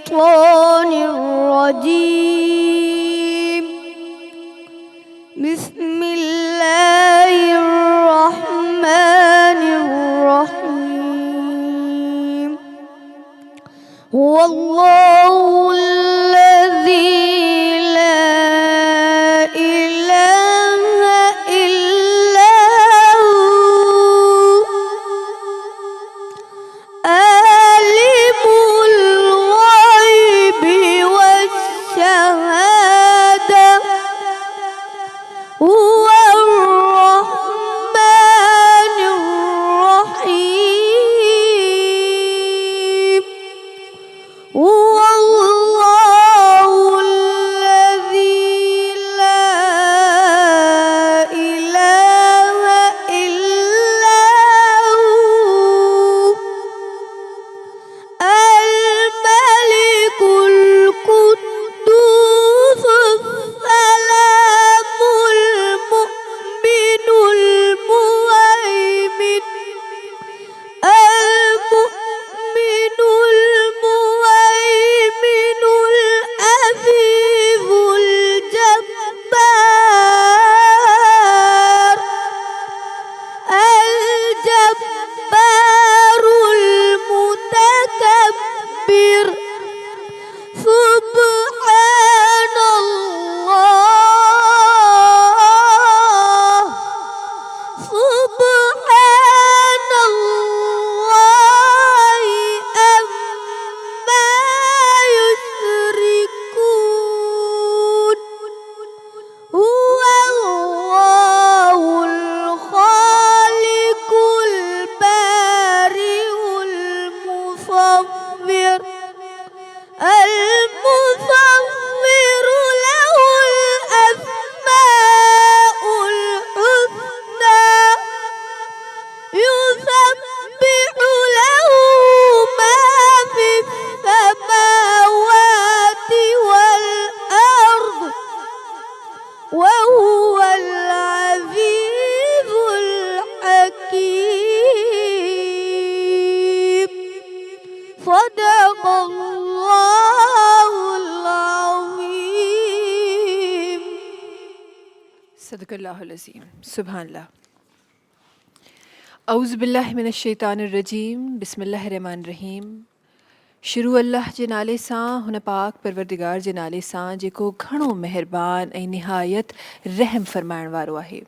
الشيطان الرجيم. بسم الله الرحمن الرحيم. هو الله الذي لا إله إلا هو عالم الغيب والشهادة هو الرحمن الرحيم. هو الله الذي لا إله إلا هو الملك القدوس السلام المؤمن المهيمن المؤمن المهيمن العزيز الجبار المتكبر. سبحان الله سبحان الله عما يشركون. هو الله الخالق البارئ المصور له الأسماء الحسنى يسبح له ما في السماوات والأرض وهو العزيز الحكيم. صدق الله العظيم. सदक़ल्लाहुल-अज़ीम। सुभानअल्लाह। औज़ु बिल्लाहि मिनश्शैतानिर्रजीम। बिस्मिल्लाहिर्रहमानिर्रहीम। शुरू अल्लाह जे नाले सां, हुन पाक परवरदिगार जे नाले सां जेको घणो महिरबान ऐं निहायत रहम फरमाइण वारो आहे।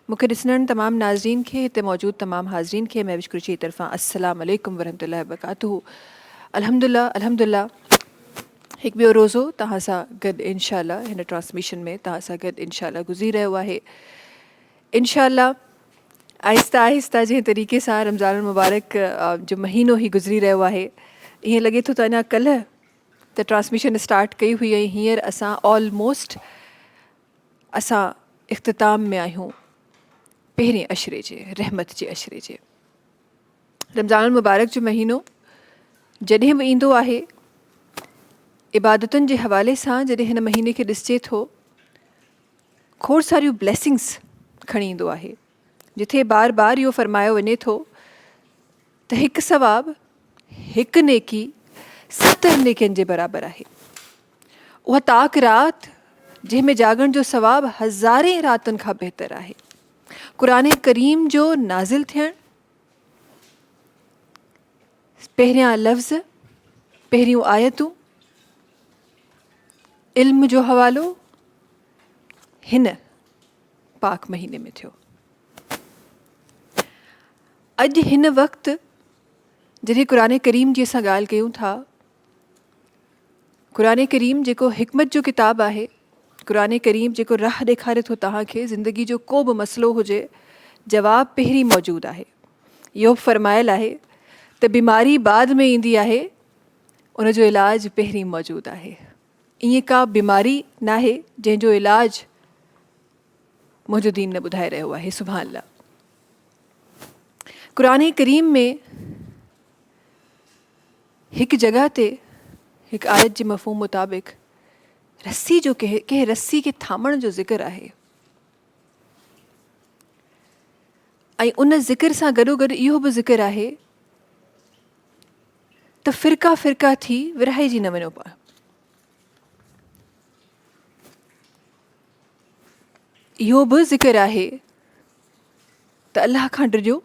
मूंखे ॾिसणु तमामु नाज़रीन खे, हिते मौजूदु तमामु हाज़रीन खे महविश कुरशी जी तरफ़ां अस्सलामु अलैकुम वरहमतुल्लाहि वबरकातुहू। अल्हम्दुलिल्लाह हिकु ॿियो रोज़ो तव्हां सां गॾु इंशाअल्लाह हिन ट्रांसमिशन में तव्हां सां गॾु इंशाअल्लाह गुज़री रहियो आहे। इंशाअल्लाह आहिस्ता आहिस्ता जंहिं तरीक़े सां रमज़ान मुबारक जो महीनो ई गुज़री रहियो आहे, ईअं लॻे थो त अञा कल्ह त ट्रांसमिशन स्टार्ट कई हुई ऐं हींअर असां ऑलमोस्ट असां इख़्तिताम में आहियूं पहिरें अशरे जे, रहमत जे अशरे जे। रमज़ान मुबारक जो महीनो जॾहिं बि ईंदो आहे, इबादतुनि जे हवाले सां जॾहिं हिन महीने खे ॾिसिजे थो, खोड़ सारियूं ब्लेसिंग्स खणी ईंदो आहे। जिथे बार बार इहो फरमायो वञे थो त हिकु सवाबु हिकु नेकी 70 नेकियुनि जे बराबरि आहे। उहा ताक राति जंहिंमें जाॻण जो सवाबु हज़ारे रातुनि खां बहितर आहे। क़ुरान करीम जो नाज़िल थियणु, पहिरियां लफ़्ज़, पहिरियूं आयतूं, इल्म जो हवालो हिन पाक महीने में थियो। अॼु हिन वक़्तु जॾहिं क़ुरान करीम जी असां ॻाल्हि कयूं था, क़ुरान करीम जेको हिकमत जो किताबु आहे, क़ुरान करीम जेको राह ॾेखारे थो तव्हांखे ज़िंदगी जो को बि मसइलो हुजे, जवाबु पहिरीं मौजूदु आहे। इहो फरमायल आहे त बीमारी बाद में ईंदी आहे, उनजो इलाजु पहिरीं मौजूदु आहे। ईअं का बीमारी नाहे जंहिंजो इलाजु मुंहिंजो दीन न ॿुधाए रहियो आहे। सुभानअल्लाह। क़ुरान करीम में हिकु जॻह ते हिकु आयत जे मफ़हूम मुताबिक़ रस्सी जो कंहिं रस्सी खे थामण जो ज़िक्र आहे। ऐं उन ज़िक्र सां गॾोगॾु इहो बि ज़िक्र आहे त फ़िरका फ़िरका थी विरहाइजी न वञो पिया। इहो बि ज़िक्र आहे त अलाह खां डिॼो,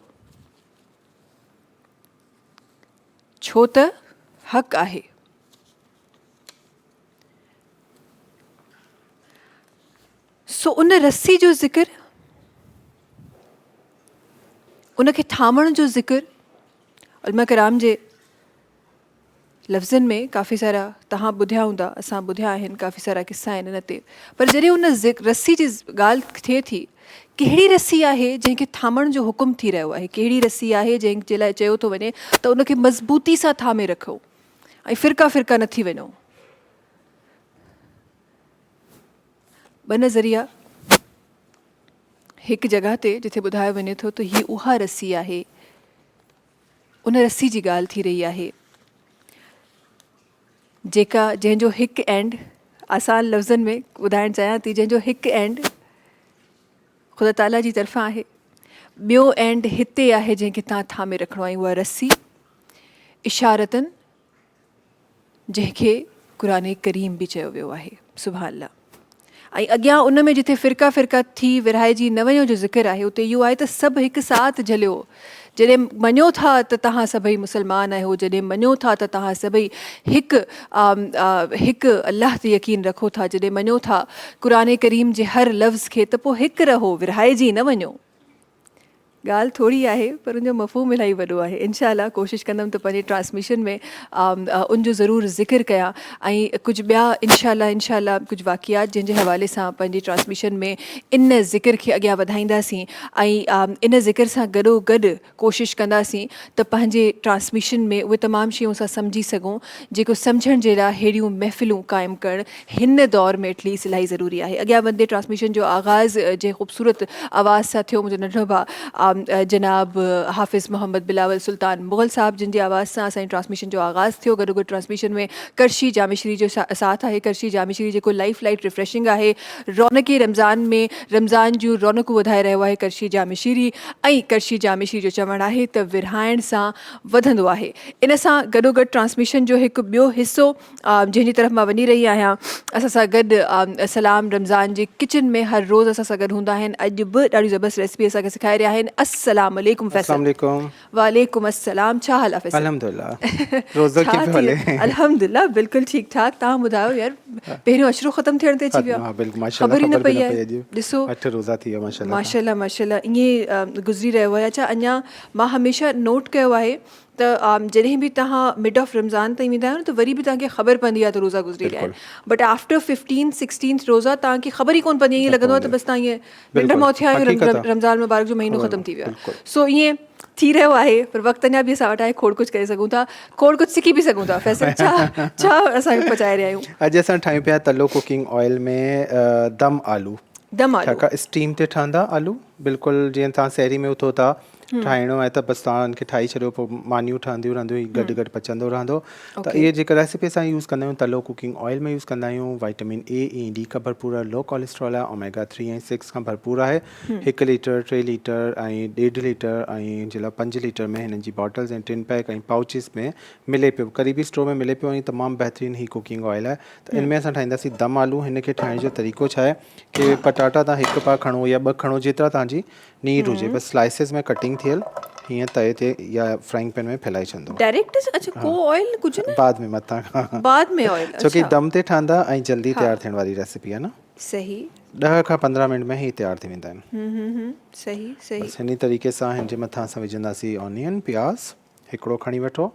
छो त हक़ आहे। सो उन रस्सी जो ज़िक्र, उनखे थामण जो ज़िक्र उलमा कराम जे लफ़्ज़नि में काफ़ी सारा तव्हां ॿुधिया हूंदा, असां ॿुधिया आहिनि, काफ़ी सारा किस्सा आहिनि इन ते। पर जॾहिं उन रस्सी जी ॻाल्हि थिए थी, कहिड़ी रस्सी आहे जंहिंखे थामण जो हुकुम थी रहियो आहे, कहिड़ी रस्सी आहे जंहिंजे लाइ चयो थो वञे त उनखे मज़बूती सां थामे रखो ऐं फ़िरका फ़िरका न थी वञो। ॿ नज़रिया, हिकु जॻह ते जिथे ॿुधायो वञे थो त हीअ उहा रस्सी आहे, उन रस्सी जी ॻाल्हि थी रही आहे जंहिंजो हिकु एंड, आसान लफ़्ज़नि में ॿुधाइणु चाहियां थी, जंहिंजो हिकु एंड ख़ुदा ताला जी तरफ़ां आहे, ॿियो एंड हिते आहे जंहिंखे तव्हां थामे रखिणो आहे, उहा रस्सी इशारतन जंहिंखे क़ुरान करीम बि चयो वियो आहे। सुभान अल्लाह। ऐं अॻियां उन में जिथे फ़िरका फ़िरका थी विरहाइजी न वञो जो ज़िक्र आहे, उते इहो आहे त सभु हिकु साथ झलियो। जॾहिं मञो था त तव्हां सभई मुस्लमान आहियो, जॾहिं मञो था त तव्हां सभई हिकु अल्लाह ते यकीन रखो था, जॾहिं मञो था क़ुरान करीम जे हर लफ़्ज़ खे, त पोइ हिकु रहो, विरहाइजी न वञो। ॻाल्हि थोरी आहे पर उनजो मफ़हूम इलाही वॾो आहे। इनशा अल्लाह कोशिशि कंदमि त पंहिंजे ट्रांसमिशन में उनजो ज़रूरु ज़िक्र कयां ऐं कुझु ॿिया इनशा अल्लाह कुझु वाक़ियात जंहिंजे हवाले सां पंहिंजी ट्रांसमिशन में इन ज़िक्र खे अॻियां वधाईंदासीं ऐं इन ज़िक्र सां गॾोगॾु कोशिशि कंदासीं त पंहिंजे ट्रांसमिशन में उहे तमामु शयूं असां सम्झी सघूं जेको सम्झण जे लाइ अहिड़ियूं महफ़िलूं क़ाइमु करणु हिन दौर में एटलीस्ट इलाही ज़रूरी आहे। अॻियां वधंदे ट्रांसमिशन जो आगाज़ जे ख़ूबसूरत आवाज़ सां थियो मुंहिंजो नंढो भाउ जनाब हाफ़िज़ मोहम्मद बिलावल सुल्तान मुग़ल साहब जिन जी आवाज़ सां असांजी ट्रांसमिशन जो आगाज़ थियो। गॾोगॾु ट्रांसमिशन में करशी जामिश्री जो साथ आहे। करशी जामिश्री जेको लाइफ लाइट रिफ्रेशिंग आहे, रौनक रमज़ान में रमज़ान जूं रौनकूं वधाए रहियो आहे करशी जामिश्री। ऐं करशी जामिश्री जो चवणु आहे त विरहाइण सां वधंदो आहे। इन सां गॾोगॾु ट्रांसमिशन जो हिकु ॿियो हिसो जंहिंजी तरफ़ मां वञी रही आहियां, असां सां गॾु सलाम रमज़ान जे किचन में हर रोज़ असां सां गॾु हूंदा आहिनि। अॼु बि ॾाढी ज़बरदस्त रेसिपी असांखे सेखारे रहिया आहिनि। अस्सलाम वालेकुम फैसल। वालेकुम अस्सलाम। छा हाल आहे फैसल? अल्हम्दुलिल्लाह। रोज़ो की हले? अल्हम्दुलिल्लाह बिल्कुलु ठीकु ठाक। तव्हां ॿुधायो यार, पहिरियों अशरो ख़तमु थियण ते अची विया? हां बिल्कुलु माशाल्लाह, ख़बर ई न पई आहे। ॾिसो 8 रोज़ा थी विया माशाल्लाह। माशाल्लाह माशाल्लाह ईअं गुज़री रहियो आहे। अच्छा, अञा मां हमेशह नोट कयो आहे त जॾहिं बि तव्हां मिड ऑफ रमज़ान ताईं वेंदा आहियो न त वरी बि तव्हांखे ख़बर पवंदी आहे त रोज़ा गुज़री रहिया आहिनि। बट आफ्टर 15-16 रोज़ा तव्हांखे ख़बर ई कोन पवंदी, ईअं लॻंदो आहे त बसि तव्हां ईअं निंड मां उथिया आहियो, रमज़ान मुबारक जो महीनो ख़तमु थी वियो आहे। सो ईअं थी रहियो आहे, पर वक़्तु अञा बि असां वटि आहे, खोड़ कुझु करे सघूं था, खोड़ कुझु सिखी बि सघूं था। फैसल छा असांखे पचाए रहिया आहियूं? अॼु असां ठाहियूं पिया तलो कुकिंग ऑयल में दम आलू। स्टीम ते ठहंदा आलू, बिल्कुलु जीअं तव्हां सहरी में उथो था ठाहिणो आहे त बसि तव्हां उनखे ठाहे छॾियो, पोइ मानियूं ठहंदियूं रहंदियूं, गॾु गॾु पचंदो रहंदो। त इहे जेका रेसिपी असां यूज़ कंदा आहियूं तलो कुकिंग ऑयल में यूज़ कंदा आहियूं। विटामिन ए ऐं डी खां भरपूर आहे, लो कोलेस्ट्रॉल आहे, ओमेगा 3 ऐं 6 खां भरपूर आहे। 1 लीटर 3 लीटर ऐं 1.5 लीटर ऐं जे लाइ 5 लीटर में हिननि जी बॉटल्स ऐं टिन पैक ऐं पाउचिस में मिले पियो, करीबी स्टोर में मिले पियो ऐं तमामु बहितरीनु ही कुकिंग ऑयल आहे। त इनमें असां ठाहींदासीं दम आलू। हिनखे ठाहिण जो तरीक़ो छा आहे कि पटाटा तव्हां 1 पाउ खणो या 2 खणो, जेतिरा तव्हांजी नीड हुजे, बसि स्लाइसिस में कटिंग थियल हीअं तए ते या फ्राइंग पैन में फैलाए छॾंदो डायरेक्ट। अच्छा, को ऑयल कुझु न? बाद में मथां खां बाद में ऑयल, छोकी दम ते ठहंदा ऐं जल्दी तयारु थियण वारी रेसिपी आहे न। सही। 10 खां 15 मिनट में ही तयारु थी वेंदा आहिनि। सही सही। बसि हिन तरीक़े सां हिन जे मथां असां विझंदासीं ऑनियन, प्याज हिकिड़ो खणी वठो,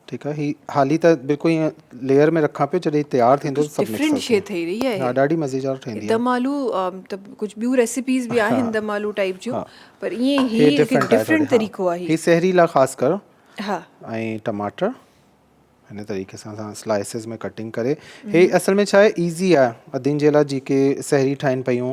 ठीकु आहे। ही हाली त बिल्कुलु ईअं लेयर में रखां पियो, जॾहिं तयारु थींदो सभु डिफरेंट शइ ठही रही आहे। हा, ॾाढी मज़ेदार ठहंदी आहे। दम आलू त कुझु ॿियूं रेसिपीज़ बि आहिनि दम आलू टाइप जूं, पर ईअं ही डिफरेंट तरीक़ो आहे। ही सहरी लाइ ख़ासि कर। हा। ऐं टमाटर हिन तरीक़े सां असां स्लाइसिस में कटिंग करे, हे असल में छा आहे, ईज़ी आहे अदिन जे लाइ जेके सहरी ठाहिनि पियूं,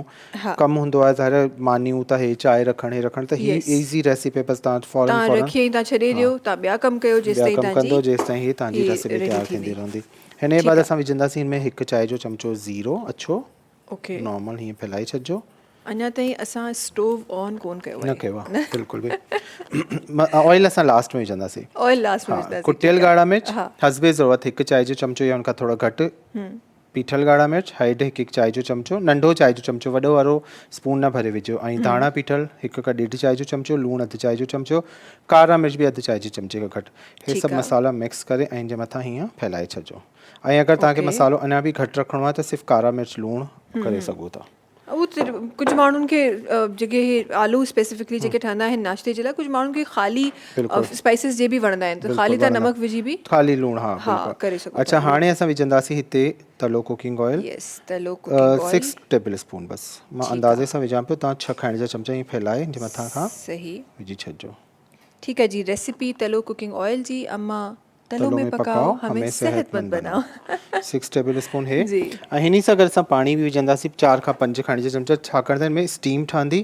कमु हूंदो आहे ज़ाहिर मानियूं त हे चांहि रखणु त ही ईज़ी रेसिपी बसि तव्हां फौरन रखी तव्हां छॾे ॾियो, तव्हां ॿिया कमु कयो जेसिताईं ही तव्हांजी रेसिपी तयारु थींदी रहंदी। हिन जे बाद असां विझंदासीं हिन में 1 चांहि जो चमिचो ज़ीरो अछो, नॉर्मल हीअं फैलाए छॾिजो। अञा ताईं असां स्टोव ऑन कोन कयो न कयो आहे बिल्कुलु बि ऑयल असां लास्ट में विझंदासीं ऑयल लास्ट में हा विझंदासीं कुटियल ॻाढ़ा मिर्च हसबे ज़रूरत हिकु चांहि जो चमचो या उनखां थोरो घटि पीठल ॻाढ़ा मिर्च हैड हिकु चांहि जो चमचो नंढो चांहि जो चमचो वॾो वारो स्पून न भरे विझो ऐं धाणा पीठल हिकु खां ॾेढ चांहि जो चमचो लूणु अधु चांहि जो चमचो कारा मिर्च बि अधु चांहि जे चमचे खां घटि हे सभु मसाला मिक्स करे ऐं जे मथां हीअं फैलाए छॾिजो ऐं अगरि तव्हांखे मसालो अञा बि घटि रखिणो आहे त सिर्फ़ु कारा मिर्च लूणु करे सघो था उहो कुझु माण्हुनि खे जेके आलू स्पेसिफिकली जेके ठहंदा आहिनि नाश्ते जे लाइ कुझु माण्हुनि खे ख़ाली स्पाइसिस जे बि वणंदा आहिनि त ख़ाली तव्हां नमक विझी बि ख़ाली लूणु हा करे सघो अच्छा हाणे असां विझंदासीं हिते तलो कुकिंग ऑयल यस तलो कुकिंग ऑयल 6 टेबल स्पून बसि मां अंदाज़े सां विझां पियो तव्हां 6 खाइण जा चमचा ईअं फैलाए जे मथां खां सही विझी छॾिजो ठीकु आहे जी रेसिपी तलो कुकिंग ऑयल जी अम्मा तलो में पकाओ हमें सेहतमंद बनाओ 6 टेबल स्पून हे ऐं हिन सां गॾु असां पाणी बि विझंदासीं 4 खां 5 खाइण जा चमचा छाकाणि त हिन में स्टीम ठहंदी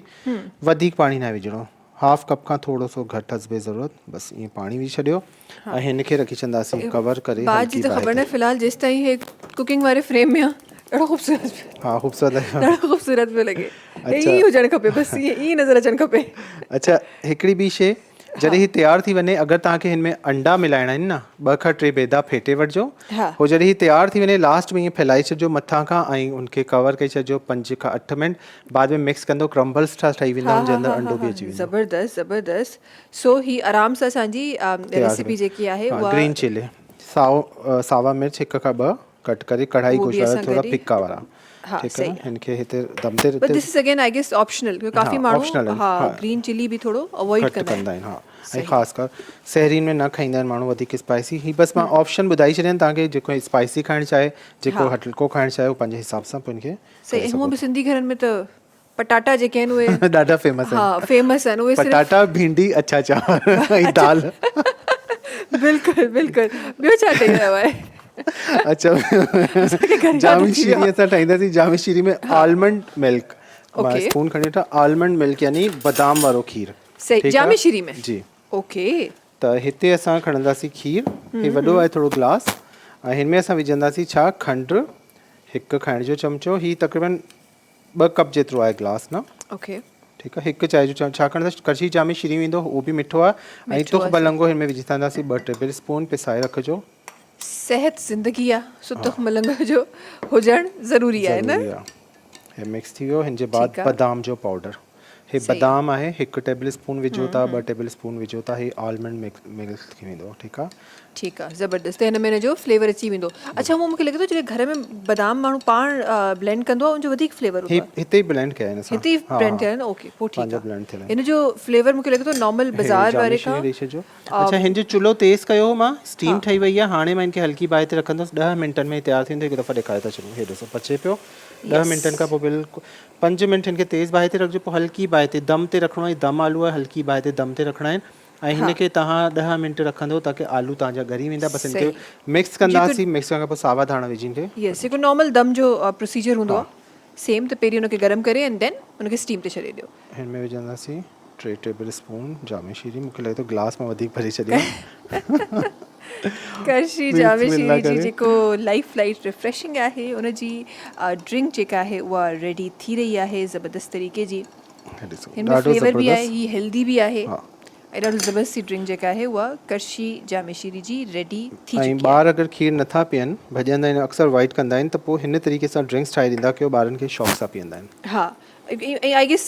वधीक पाणी न विझणो हाफ कप खां थोरो सो घटि हसबे ज़रूरत बसि ईअं पाणी विझी छॾियो ऐं हिन खे रखी छॾंदासीं कवर करे बात जी त ख़बर न फ़िलहाल जेसि ताईं हे कुकिंग वारे फ्रेम में आहे ॾाढो ख़ूबसूरत हा ख़ूबसूरत ॾाढो ख़ूबसूरत पियो लॻे ईअं हुजणु खपे बसि ईअं नज़र अचणु खपे अच्छा हिकिड़ी ॿी शइ जॾहिं ही तयारु थी वञे अगरि तव्हांखे हिन में अंडा मिलाइणा आहिनि न 2 खां 3 बेदा फेटे वठिजो हो जॾहिं ही तयारु थी वञे लास्ट में ईअं फैलाए छॾिजो मथां खां ऐं उनखे कवर करे छॾिजो 5 खां 8 मिंट बाद में मिक्स कंदो क्रम्बल्स ठही वेंदा हुन जे अंदरि अंडो बि अची वेंदो ज़बरदस्त ज़बरदस्त सो ही आराम सां असांजी रेसिपी जेकी आहे उहा ग्रीन चिली सावा मिर्च 1 खां 2 कट करे कढ़ाई गोश्त थोड़ा फिक्का वारा ठीक है इनके हिते दम ते but this is again I guess optional क्योंकि काफी माण्हू हां ग्रीन चिली भी थोड़ो अवॉइड कंदा आहिनि हां ऐं ख़ासि कर सहरीन में न खाईंदा आहिनि माण्हू वधीक स्पाइसी ही बसि मां ऑप्शन ॿुधाई छॾियनि तव्हांखे जेको स्पाइसी खाइणु चाहे जेको हल्को खाइणु चाहे उहो पंहिंजे हिसाब सां पोइ इनखे सही हूअं बि सिंधी घरनि में त पटाटा जेके आहिनि उहे ॾाढा फेमस आहिनि हा फेमस आहिनि उहे पटाटा भिंडी अच्छा चांवर ऐं दाल बिल्कुलु बिल्कुलु ॿियो छा ठही रहियो आहे अच्छा जामी शीरी असां ठाहींदासीं जामी शीरी में आलमंड मिल्क मां स्पून खणी वठां आलमंड मिल्क यानी बादाम वारो खीर सही जामी शीरी में जी ओके त हिते असां खणंदासीं खीर हे वॾो आहे थोरो ग्लास ऐं हिन में असां विझंदासीं छा खंडु 1 खाइण जो चमचो ही तक़रीबन 2 कप जेतिरो आहे ग्लास न ओके ठीकु आहे 1 चांहि जो चमचो छाकाणि त कड़छी जामी शीरी वेंदो उहो बि मिठो आहे ऐं तुख बलंगो हिन में विझी छॾंदासीं 2 टेबल स्पून पिसाए रखिजो सेहत ज़िंदगी आहे सो तुख मलंग जो हुजणु ज़रूरी आहे न हे मिक्स थी वियो हिन जे बाद बादाम जो पाउडर हे बादाम आहे 1 टेबल स्पून विझो था 2 टेबल स्पून विझो था हे आलमंड मिक्स थी वेंदो ठीकु आहे ज़बरदस्त हिन में हिन जो फ्लेवर अची वेंदो अच्छा उहो मूंखे लॻे थो जेके घर में बादाम माण्हू पाण ब्लेंड कंदो आहे उनजो वधीक फ्लेवर हूंदो आहे हिते ई ब्लेंड कया आहिनि हिते ई ब्लेंड कया आहिनि ओके पोइ ठीकु आहे हिन जो फ्लेवर मूंखे लॻे थो नॉर्मल बाज़ार वारे खां अच्छा हिन जो चुल्हो तेज़ कयो मां स्टीम ठही वई आहे हाणे मां इनखे हल्की बाहि ते रखंदुसि 10 मिंटनि में तयारु थींदो हिकु दफ़ा ॾेखारे था छॾूं हे ॾिसो पचे पियो 10 मिंटनि खां पोइ बिल्कुलु 5 मिंट हिनखे तेज़ बाहि ते रखिजो पोइ हल्की बाहि ते दम ते रखिणो आहे दम आलू आहे हल्की बाहि ते दम ते रखिणा आहिनि ऐं हिनखे तव्हां 10 मिंट रखंदो ताकी आलू तव्हांजा ॻरी वेंदा बसि हिनखे मिक्स कंदासीं मिक्स करण खां पोइ सावा धाणा विझी ईंदे यस हिकु नॉर्मल दम जो प्रोसीजर हूंदो आहे सेम त पहिरीं हुनखे गरम करे एंड देन हुनखे स्टीम ते छॾे ॾियो हिन में विझंदासीं 3 टेबल स्पून जामे शीरी मूंखे लॻे थो ग्लास मां वधीक भरे छॾियो करशी जामे शीरी जी जेको लाइफ लाइट रिफ्रेशिंग आहे उनजी ड्रिंक जेका आहे उहा रेडी थी रही आहे ज़बरदस्त तरीक़े जी हिन में फ्लेवर बि आहे ही हेल्दी बि आहे ऐं ॾाढो ज़बरदस्ती ड्रिंक जेका आहे उहा करशी जामे शीरी जी रेडी थी चुकी आहे ॿार अगरि खीर नथा पीअनि भॼंदा आहिनि अक्सर वाइट कंदा आहिनि त पोइ हिन तरीक़े सां ड्रिंक्स ठाहे ॾींदा की ॿारनि खे शौक़ सां पीअंदा आहिनि हा ऐं आई गेस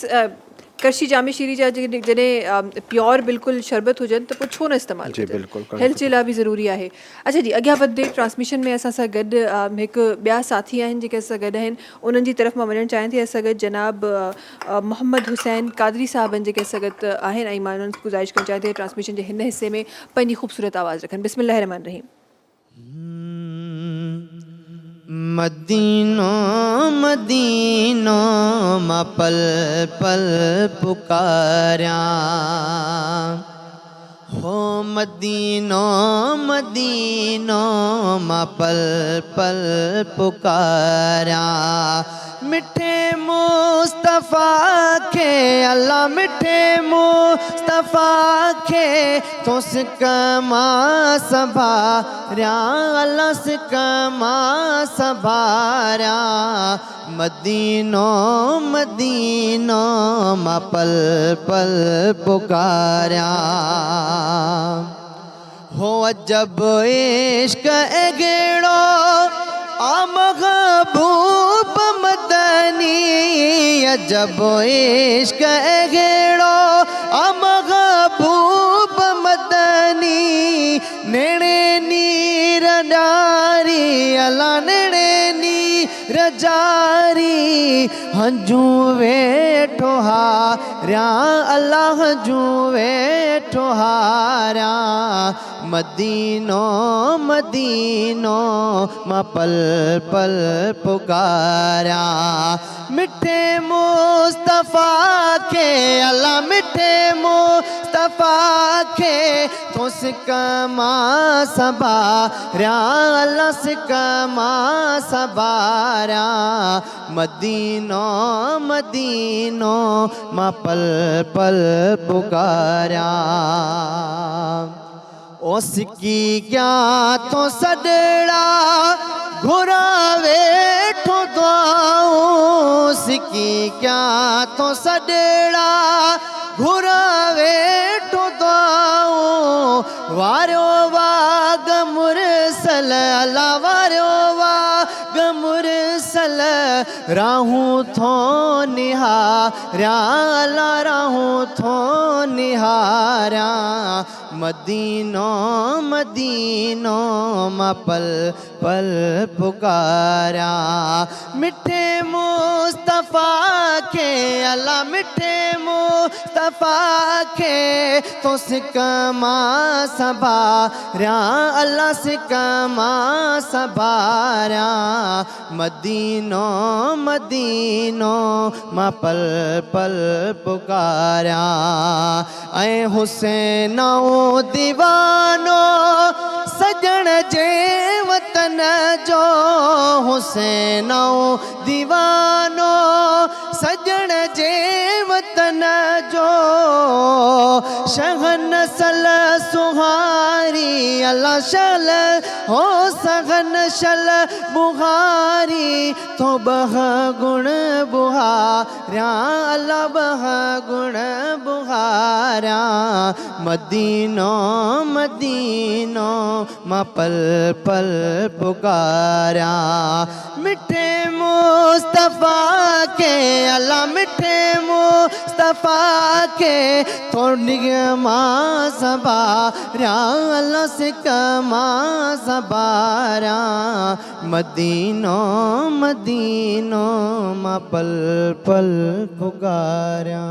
करशी जामे शीरी जा जॾहिं प्योर बिल्कुलु शरबत हुजनि त पोइ छो न इस्तेमालु कजे हेल्थ जे लाइ बि ज़रूरी आहे अच्छा जी अॻियां वधंदे ट्रांसमिशन में असां सां गॾु हिकु ॿिया साथी आहिनि जेके असां गॾु आहिनि उन्हनि जी तरफ़ मां वञणु चाहियां थी असां गॾु जनाब मोहम्मद हुसैन कादरी साहब आहिनि जेके असां गॾु आहिनि ऐं मां उन्हनि गुज़ारिश करणु चाहियां थी ट्रांसमिशन जे हिन हिसे में पंहिंजी ख़ूबसूरत आवाज़ रखनि बिस्मिल्लाह रहमान रहीम मदीनो मदीनो मां पल पल पुकारियां हो मदीनो मदीनो मां पल पल पुकारियां मिठे मुस्तफ़ा के अल्लाह मिठे मुस्तफ़ा के तो सिकमा संभारिया अल्लाह सिकमा संभारिया मदीनो मदीनो मां पल पल पुकारिया हो अजब इश्क एगेड़ो महबूब मदनी अजब इश्क एगेड़ो महबूब मदनी नेड़े नीर डारी अला नेड़े नीर जारी हंजू वेठो हारिया अल्लाह हंजू वेठो हारिया मदीनो मदीनो मां पल पल पुकारिया मिठे मुस्तफ़ा के अल्लाह मिठे मुस्तफ़ा के तो सिकमा संभारिया अल्लाह सिकमा संभारिया मदीनो मदीनो मां पल पल पुकारिया ओ सिकी क्या तो सडड़ा घुरावे ठो दुआऊं सिकी क्या तो सडड़ा घुरावे ठो दुआऊं वारो वाग मुरसल अल्लाह वारो वाग मुरसल राहूं थो निहारिया अल्लाह राहूं थो निहारिया मदीनो मदीनो मां पल पल पुकारिया मिठे मुस्तफ़ा के अल्लाह मिठे मुस्तफ़ा के तो सिकमा संभारिया अल्लाह सिकमा संभारिया मदीनो मदीनो मां पल पल पुकारिया ऐं हुसैनो दीवानो सजण जे वतन जो हुसैनो दीवानो सजण जे वतन जो शहन सल सुहारी अल्लाह शल हो सघन शल बुहारी तो बह गुण बुहारिया अल्लाह बह गुण बुहारिया मदीनो मदीनो मां पल पल पुकारिया मिठे मुस्तफ़ा के अल्लाह मिठे मुस्तफ़ा के तो निगमा संभारिया अल्लाह सिकमा संभारिया मदीनो मदीनो मां पल पल पुकारिया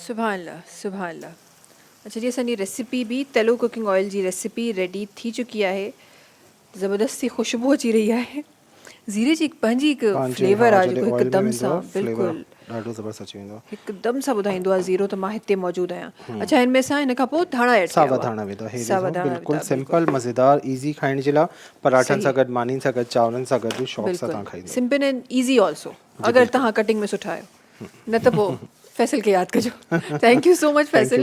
सुभान अल्लाह सुभान अल्लाह। अच्छा जी असांजी रेसिपी भी तेलो कुकिंग ऑयल जी रेसिपी रेडी थी चुकी आहे ज़बरदस्ती ख़ुशबू अची रही आहे ज़ीरे जी पंहिंजी हिकु फ्लेवर आहे जेको हिकदमि सां बिल्कुलु ॾाढो ज़बरदस्त अची वेंदो आहे हिकदमि सां ॿुधाईंदो आहे ज़ीरो त मां हिते मौजूदु आहियां। अच्छा हिन में सां हिन खां पोइ धाणा ऐड सावा धाणा विधो आहे बिल्कुलु सिंपल मज़ेदार इज़ी खाइण जे लाइ पराठनि सां गॾु मानीनि सां गॾु चांवरनि सां गॾु शौक़ सां तव्हां खाईंदो सिंपल एंड ईज़ी ऑल्सो अगरि तव्हां कटिंग में सुठा आहियो न त पोइ फैसल खे यादि कजो। Thank you so much Faisal.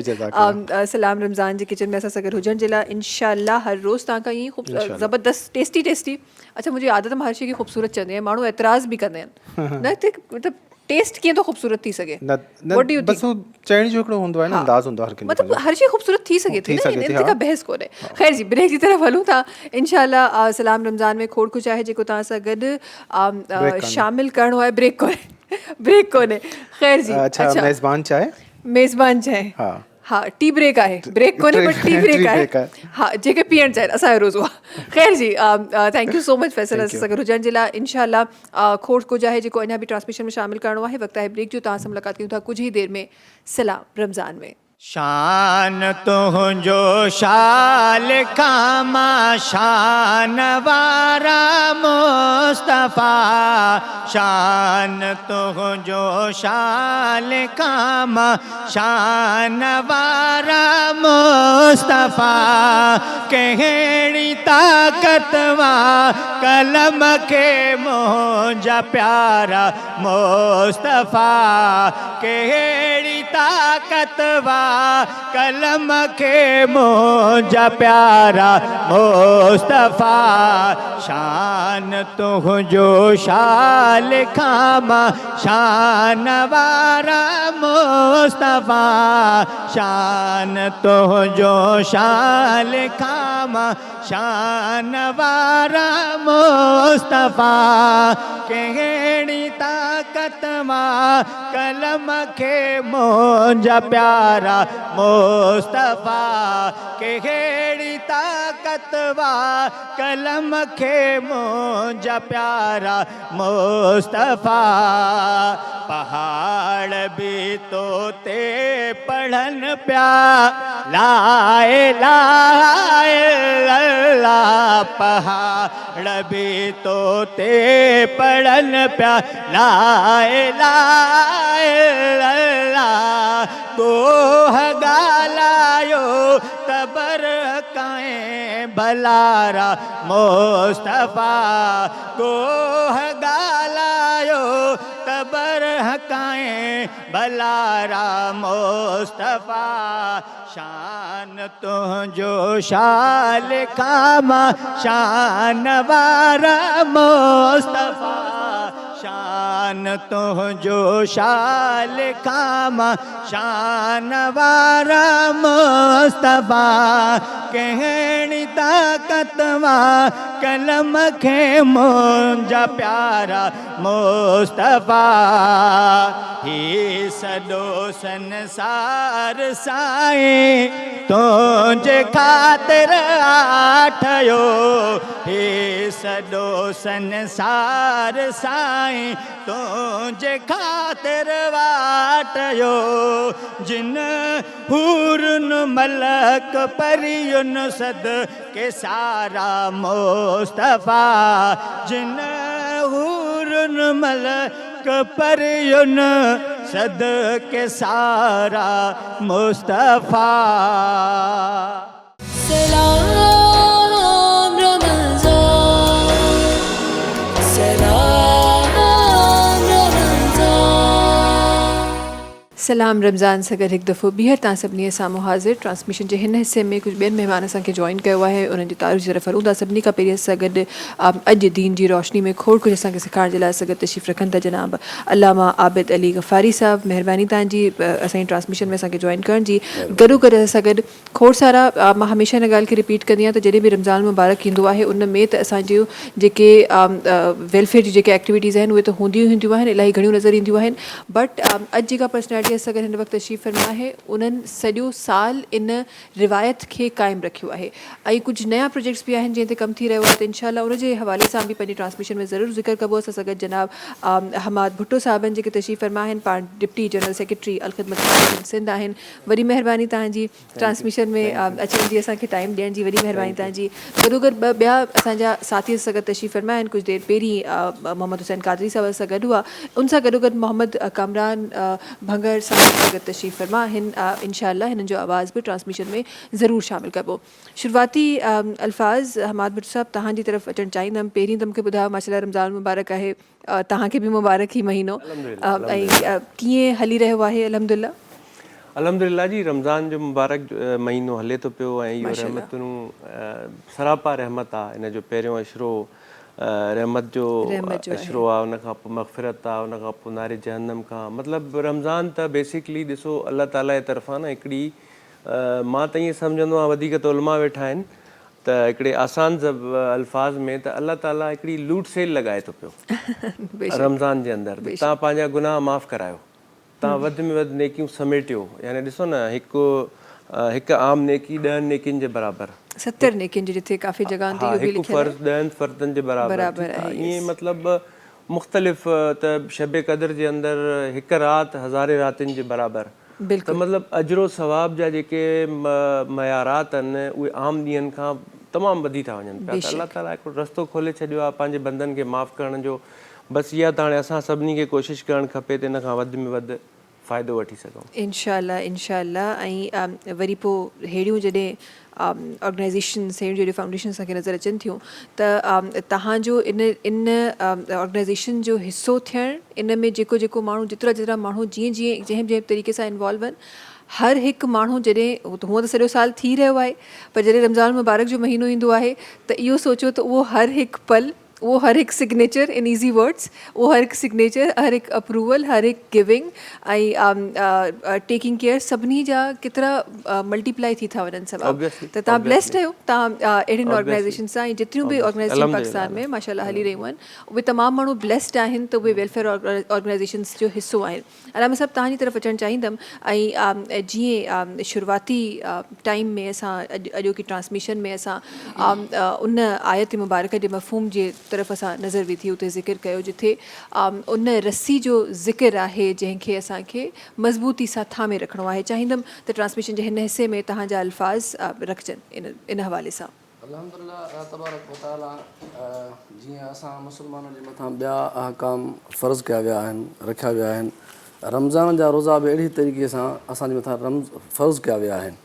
सलाम रमज़ान जे किचन में असां सां गॾु हुजण जे लाइ इंशाअल्लाह हर रोज़ तव्हां खां ईअं ज़बरदस्त टेस्टी टेस्टी। अच्छा मुंहिंजी आदत मां हर शइ खे ख़ूबसूरत चवंदी आहियां माण्हू एतिराज़ बि कंदा आहिनि न त मतिलबु टेस्ट कीअं थो ख़ूबसूरत थी सघे चइण जो हिकिड़ो हूंदो आहे न अंदाज़ हूंदो आहे मतिलबु हर शइ ख़ूबसूरत थी सघे थी न इन ते का बहस कोन्हे। ख़ैर जी ब्रेक जी तरफ़ हलूं था इंशाअल्लाह। सलाम रमज़ान में खोड़ कुझु आहे जेको तव्हां सां गॾु शामिलु करिणो आहे। ब्रेक कोन्हे ख़ैर जी। अच्छा मेज़बान चाहे हाँ टी ब्रेक आहे ब्रेक कोन्हे बट टी ब्रेक आहे हाँ जेके पीअण चाहिनि असांजो रोज़ो आहे। ख़ैर जी thank you so much Faisal असां सां गॾु हुजण जे लाइ इंशाअल्लाह। खोड़ कुझु आहे जेको अञा बि ट्रांसमिशन में शामिलु करिणो आहे। वक़्तु आहे ब्रेक जो तव्हां सां मुलाक़ात कयूं था कुझु ई देरि में सलाम रमज़ान में। शान तुंहिंजो शाल खामा शान वारा मुस्तफ़ा शान तुंहिंजो शाल खामा शान वारा मुस्तफ़ा कहिड़ी ताक़त वा कलम खे मुंहिंजा प्यारा मुस्तफ़ा कहिड़ी ताक़त वा कलम खे मुंहिंजा प्यारा मुस्तफ़ा शान तुंहिंजो शाल खामा शान वारा मुस्तफ़ा शान तुंहिंजो शाल खामा शान वारा मुस्तफ़ा कहिड़ी ताक़त वा कलम खे मुंहिंजा प्यारा मुस्तफ़ा कहिड़ी ताक़त वा कलम खे मुंहिंजा प्यारा मुस्तफ़ा पहाड़ भी तो ते पढ़न पिया ला इलाहा इल्लल्लाह पहाड़ भी तो ते पढ़न पिया ला इलाहा इल्लल्लाह कोह गालायो तबर काएं भलारा मुस्तफ़ा कोह गालायो तबर हकाएं भलारा मुस्तफ़ा शान तुंहिंजो शाल खामा शान वारा मुस्तफ़ा शान तुंहिंजो शाल खामा शान वारा मुस्तफ़ा कहिड़ी ताक़त वा कलम खे मुंहिंजा प्यारा मुस्तफ़ा ही सॼो संसार साईं तुंहिंजे ख़ातिर आठयो ही सॼो संसार साईं तुंहिंजे ख़ातिर वाटयो जिन हूरुन मलक परियुन सद के सारा मुस्तफ़ा जिन हूरुन मलक परियुन सद के सारा मुस्तफ़ा सलाम रमज़ान सलाम रमज़ान सलाम रमज़ान सां गॾु हिकु दफ़ो ॿीहर तव्हां सभिनी साम्हूं हाज़िर ट्रांसमिशन जे हिन हिसे में कुझु ॿियनि महिमान असांखे जॉइन कयो आहे उन्हनि जी तारीफ़ जी तरफ़ हलूं था सभिनी खां पहिरीं सां गॾु अॼु दीन जी रोशनी में खोड़ कुझु असांखे सेखारण जे लाइ असां गॾु तशरीफ़ रखनि था जनाब अल्लामा आबिद अली गफ़ारी साहब महिरबानी तव्हांजी असांजी ट्रांसमिशन में असांखे जॉइन करण जी गॾोगॾु असां गॾु खोड़ सारा मां हमेशह हिन ॻाल्हि खे रिपीट कंदी आहियां त जॾहिं बि रमज़ान मुबारक ईंदो आहे उन में त असांजूं जेके वेलफेयर जी जेके एक्टिविटीज़ आहिनि उहे त हूंदियूं आहिनि इलाही घणियूं नज़र ईंदियूं आहिनि बट अॼु जेका पर्सनैलिटी असां गॾु हिन वक़्तु तशरीफ़ फरमा आहे उन्हनि सॼो साल इन रिवायत खे क़ाइमु रखियो आहे ऐं कुझु नया प्रोजेक्ट्स बि आहिनि जंहिं ते कमु थी रहियो आहे त इनशाला उनजे हवाले सां बि पंहिंजी ट्रांसमिशन में ज़रूरु ज़िक्र कबो असां सां गॾु जनाब हमाद भुट्टो साहिबनि जेके तशरीफ़ फरमा आहिनि पाण डिप्टी जनरल सेक्रेटरी अलख़िदमत सिंध आहिनि वॾी महिरबानी तव्हांजी ट्रांसमिशन में अचण जी असांखे टाइम ॾियण जी वॾी महिरबानी तव्हांजी गॾोगॾु ॿिया असांजा साथी सां गॾु तशरीफ़ फरमा आहिनि कुझु देरि पहिरीं मोहम्मद हुसैन कादरी साहिब सां गॾु हुआ उन सां गॾोगॾु मोहम्मद कामरान भंगर साहिब सां गॾु तशरीफ़ फरमा आहिनि इंशाअल्लाह हिननि जो आवाज़ बि ट्रांसमिशन में ज़रूरु शामिलु कबो शुरूआती अल्फाज़ हमाद भुट्टो साहिब तव्हांजी तरफ़ अचणु चाहींदमि पहिरीं त मूंखे ॿुधायो माशाल्लाह रमज़ान मुबारक आहे तव्हांखे बि मुबारक ई महीनो ऐं कीअं हली रहियो आहे अल्हम्दुलिल्लाह अल्हम्दुलिल्लाह जी रमज़ान जो मुबारक महीनो हले थो पियो ऐं इहो रहमतूं सरापा रहमत आहे इन जो पहिरियों अशरो रहमत जो अशरो आहे उन खां पोइ मग़फ़िरत आहे उन खां पोइ नारे जहन्नम खां मतिलबु रमज़ान त बेसिकली ॾिसो अल्लाह ताला जे तरफ़ां न हिकिड़ी मां त ईअं सम्झंदो आहियां वधीक त उलमा वेठा आहिनि त हिकिड़े आसान अल्फाज़ में त अल्लाह ताला हिकिड़ी लूट सेल लॻाए थो पियो रमज़ान जे अंदरि तव्हां पंहिंजा गुनाह माफ़ु करायो तव्हां वधि में वधि नेकियूं समेटियो यानी ॾिसो न हिकु आम नेकी 10 नेकियुनि जे बराबरि 70 नेकियुनि जी जिथे काफ़ी जॻह ते हिकु फ़र्ज़ 10 फ़र्ज़नि जे बराबरि ईअं मतिलबु मुख़्तलिफ़ त शब क़द्र जे अंदरि हिकु राति हज़ारे रातियुनि जे बराबरि त मतिलबु अजरो सवाब जा जेके मयारात आहिनि उहे आम ॾींहंनि खां तमामु वधी था वञनि पिया। त अलाह ताला हिकिड़ो रस्तो खोले छॾियो आहे पंहिंजे बंदनि खे माफ़ु करण जो। बसि इहा त हाणे असां सभिनी खे कोशिशि करणु खपे त इन खां वधि में वधि फ़ाइदो वठी सघूं। इंशाअल्लाह। ऐं वरी पोइ अहिड़ियूं जॾहिं ऑर्गेनाइज़ेशन्स अहिड़ियूं जॾहिं फाउंडेशन्स असांखे नज़र अचनि थियूं त तव्हांजो इन ऑर्गेनाइज़ेशन जो हिसो थियणु, इन में जेको माण्हू जेतिरा माण्हू जंहिं तरीक़े सां इन्वॉल्व आहिनि, हर हिकु माण्हू जॾहिं हूअं त सॼो साल थी रहियो आहे, पर जॾहिं रमज़ान मुबारक जो महीनो ईंदो आहे त इहो सोचो त उहो हर हिकु पल, वो हर एक सिग्नेचर, इन ईज़ी वर्ड्स, वो हर एक सिग्नेचर, हर एक अप्रूवल, हर एक गिविंग ऐं टेकिंग केयर, सभिनी जा केतिरा मल्टीप्लाई थी था वञनि सवाब। त तव्हां ब्लेस्ड आहियो, तव्हां अहिड़ियुनि ऑर्गेनाइज़ेशन सां। ऐं जेतिरियूं बि ऑर्गेनाइज़ेशन पाकिस्तान में माशाअल्लाह हली रहियूं आहिनि, उहे तमामु माण्हू ब्लेस्ड आहिनि त उहे वेलफेयर ऑर्गेनाइज़ेशन्स जो हिसो आहिनि। अलामा साहिबु, तव्हांजी तरफ़ अचणु चाहींदमि। ऐं जीअं शुरूआती टाइम में असां अॼोकी ट्रांसमिशन में असां उन आयत मुबारक जे मफ़हूम जे तरफ़ असां नज़र विधी, उते ज़िक्र कयो जिथे उन रस्सी जो ज़िक्र आहे जंहिंखे असांखे मज़बूती सां थामे रखिणो आहे। चाहींदमि त ट्रांसमिशन जे हिन हिसे में तव्हांजा अल्फाज़ रखजनि इन हवाले सां। अल्हम्दुलिल्लाह तबारक व तआला, जीअं असां मुस्लमाननि जे मथां ॿिया अहकाम फ़र्ज़ कया विया आहिनि, रखिया विया आहिनि, रमज़ान जा रोज़ा बि अहिड़ी तरीक़े सां असांजे मथां फ़र्ज़ कया विया आहिनि।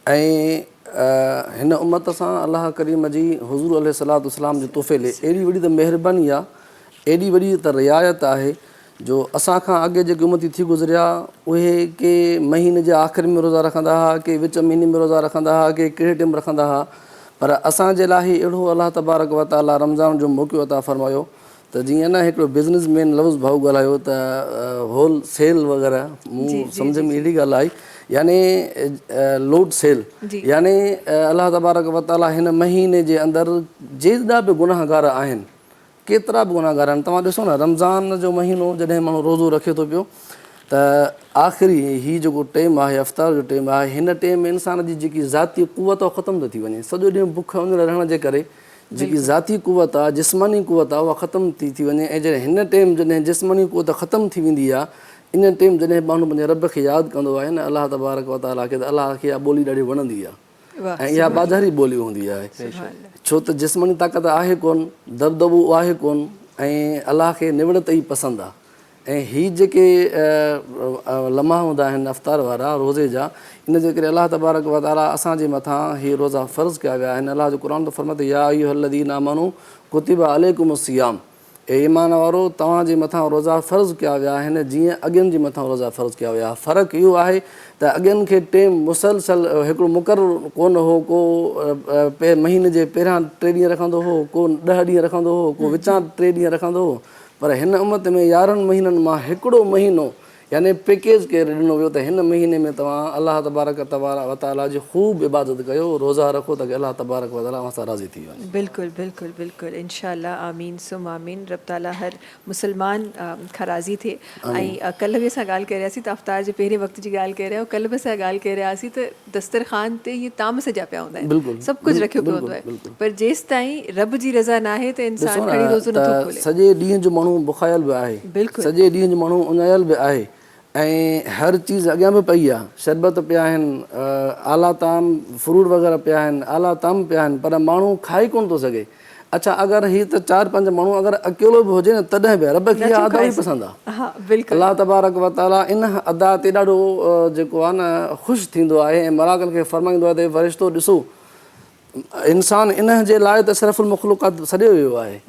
ऐं हिन उम्मत सां अलाह करीम जी हुज़ूर अलैहिस्सलातु वस्सलाम जे तोहफ़े एॾी वॾी त महिरबानी आहे, एॾी वॾी त रिआयत आहे जो असांखां अॻे जेके उम्मती थी गुज़रिया उहे के महीने जे आख़िरि में रोज़ा रखंदा हुआ, के विच महीने में रोज़ा रखंदा हुआ, के कहिड़े टाइम रखंदा हुआ। पर असांजे लाइ अहिड़ो अलाह तबारक व तआला रमज़ान जो मौक़ो अता फ़रमायो त जीअं न हिकिड़ो बिज़नेसमैन लफ़्ज़ भाऊ ॻाल्हायो त होल सेल वग़ैरह, मूं सम्झ में अहिड़ी ॻाल्हि आई, यानी लोड सेल, यानी अलाह तबारक व तआला हिन महीने जे अंदरि जेतिरा बि गुनाहगार आहिनि, केतिरा बि गुनाहगार आहिनि, तव्हां ॾिसो न रमज़ान जो महीनो जॾहिं माण्हू रोज़ो रखे थो पियो त आख़िरी हीउ जेको टाइम आहे, अफ़्तार जो टाइम आहे, हिन टाइम में इंसान जी जेकी ज़ाती कुवत आहे ख़तमु थी वञे। सॼो ॾींहुं बुख उंदर रहण जे करे जेकी ज़ाती कुवत आहे, जिस्मानी कुवत आहे, उहा ख़तमु थी वञे। ऐं जॾहिं हिन टाइम जॾहिं जिस्मानी कुवत ख़तमु थी वेंदी आहे, इन टाइम जॾहिं माण्हू पंहिंजे रब खे यादि कंदो आहे न, अलाह तबारक व तआला खे, त अलाह खे इहा ॿोली ॾाढी वणंदी आहे ऐं इहा बाज़ारी ॿोली हूंदी आहे। छो त जिस्मानी ताक़त आहे कोन, दबदबो आहे कोन, ऐं अलाह खे निवड़त ई पसंदि आहे। ऐं हीअ जेके लम्हा हूंदा आहिनि अफ़्तार वारा रोज़े जा, इन जे करे अलाह तबारक व तआला असांजे मथां हीअ रोज़ा फ़र्ज़ कया विया आहिनि। अलाह जो क़ुर त फ़रमाए या अय्युहल्लज़ीना आमनू कुतिबा अलैकुमुस्सियाम, ए ईमान वारो तव्हांजे मथां रोज़ा फ़र्ज़ कया विया आहिनि जीअं अॻियनि जे मथां रोज़ा फ़र्ज़ कया विया। फ़र्क़ु इहो आहे त अॻियनि खे टाइम मुसलसल हिकिड़ो मुक़ररु कोन हो, को महीने जे पहिरियां 3 ॾींहं रखंदो हो, को 10 ॾींहं रखंदो हो, को विचां 3 ॾींहं रखंदो हो। पर हिन उम्मत में 11 महीननि मां हिकिड़ो महीनो यानी पैकेज करे ॾिनो वियो त हिन महीने में तव्हां अलाह तबारक व तआला जी ख़ूब इबादत कयो, रोज़ा रखो ताकी अलाह तबारक व तआला असां सां राज़ी थी वञे। बिल्कुलु इंशाअल्लाह, आमीन सुम आमीन। रब ताला हर मुसलमान खां राज़ी थिए। ऐं कल्ह बि असां ॻाल्हि करे रहियासीं त अफ़्तार जे पहिरें वक़्त जी ॻाल्हि करे रहिया, कल्ह बि असां ॻाल्हि करे रहियासीं त दस्तरख़ान ते इहे ताम सॼा पिया हूंदा आहिनि, सभु कुझु रखियो पियो हूंदो आहे, पर जेसि ताईं रब जी रज़ा न आहे त इंसान खणी रोज़ो नथो खोले। सॼे ॾींहं जो माण्हू बुखायल बि आहे, सॼे ॾींहं जो माण्हू उञायल बि आहे, ऐं हर चीज़ अॻियां बि पई आहे, शरबत पिया आहिनि, आला ताम फ्रूट वग़ैरह पिया आहिनि, आला ताम पिया आहिनि, पर माण्हू खाई कोन थो सघे। अच्छा, अगरि हीअ त 4-5 माण्हू अगरि अकेलो बि हुजे न तॾहिं बि रब खे इहा अदा ई पसंदि आहे। अलाह तबारक व तआला इन अदा ते ॾाढो जेको आहे न ख़ुशि थींदो आहे ऐं मलाकनि खे फ़रमाईंदो आहे त फ़रिश्तो ॾिसो इंसान इन जे लाइ त सिर्फ़ुल मख़लूक़ात सॼो वियो आहे।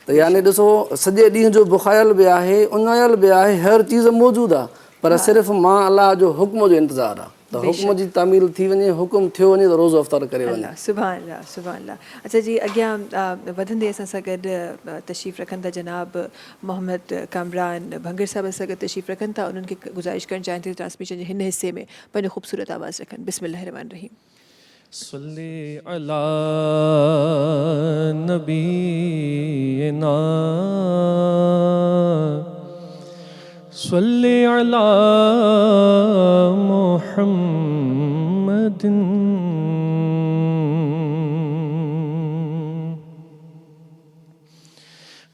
त यानी ॾिसो सॼे ॾींहं जो बुखायल बि आहे, उञायल बि आहे, हर चीज़ मौजूदु आहे, पर सिर्फ़ु मां अलाह जो हुक्म जो इंतज़ारु आहे त हुक्म जी तामील थी वञे, हुकुम थियो वञे त रोज़ो अफ़्तार करे वञे। सुभान अल्लाह। अच्छा जी, अॻियां वधंदे असां सां गॾु तशरीफ़ रखनि था जनाब मोहम्मद कामरान भंगर साहिब सां गॾु तशरीफ़ रखनि था। उन्हनि खे गुज़ारिश करणु चाहिनि थी ट्रांसमिशन जे हिन हिसे में पंहिंजो ख़ूबसूरत आवाज़ रखनि। बिस्मिल्लाहिर रहमानिर रहीम। सल्ली अला नबीना सल्ली अला मुहम्मदिन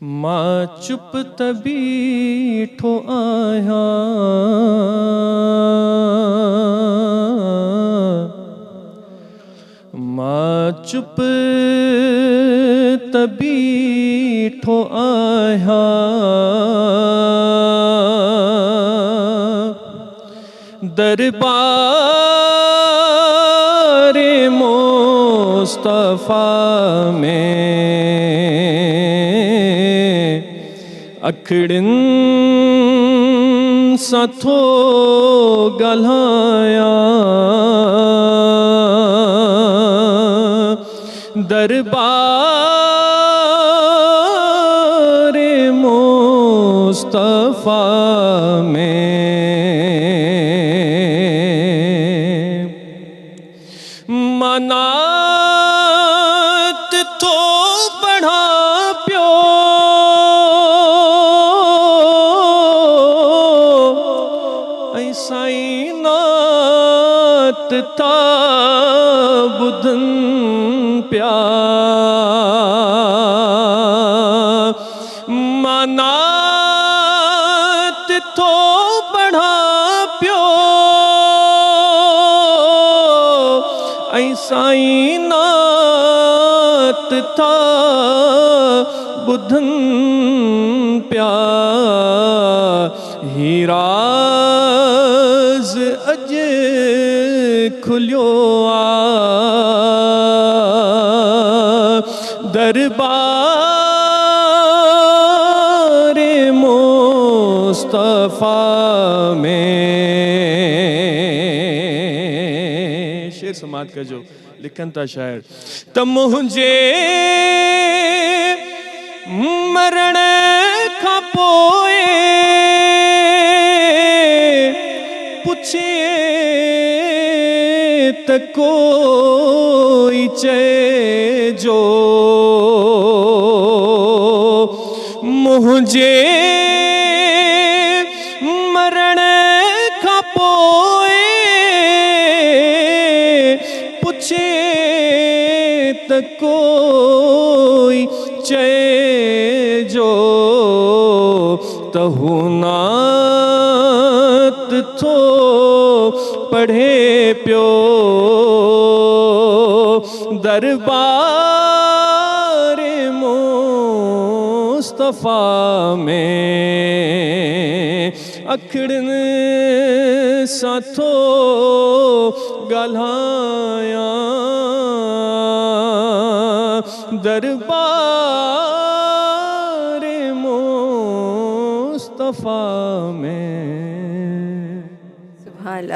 मां चुप तबीठो आहियां, मां चुप तबीठो आहियां, दरबारे मुस्तफा में अखड़िन सां थो ॻाल्हायां, दरबारे मुस्तफा में मनात थो पढ़ा पियो, ऐं साईं नात था ॿुधन पिया, मनात थो पढ़ा पियो, ऐं साईं नात था ॿुधन पिया, ही राज़ अॼु खुलियो आ, दरबारे मुस्तफा में। शेर समात कजो, लिखन था शायर त मुंहिंजे मरण खां पोइ पुछे त कोई चइजो, मुंहिंजे मरण खां पोइ पुछे त कोई चइजो, त हू नात थो पढ़े पियो, दरबारे मुस्तफा में अखड़न सां थो ॻाल्हायां, दरबारे मुस्तफा में।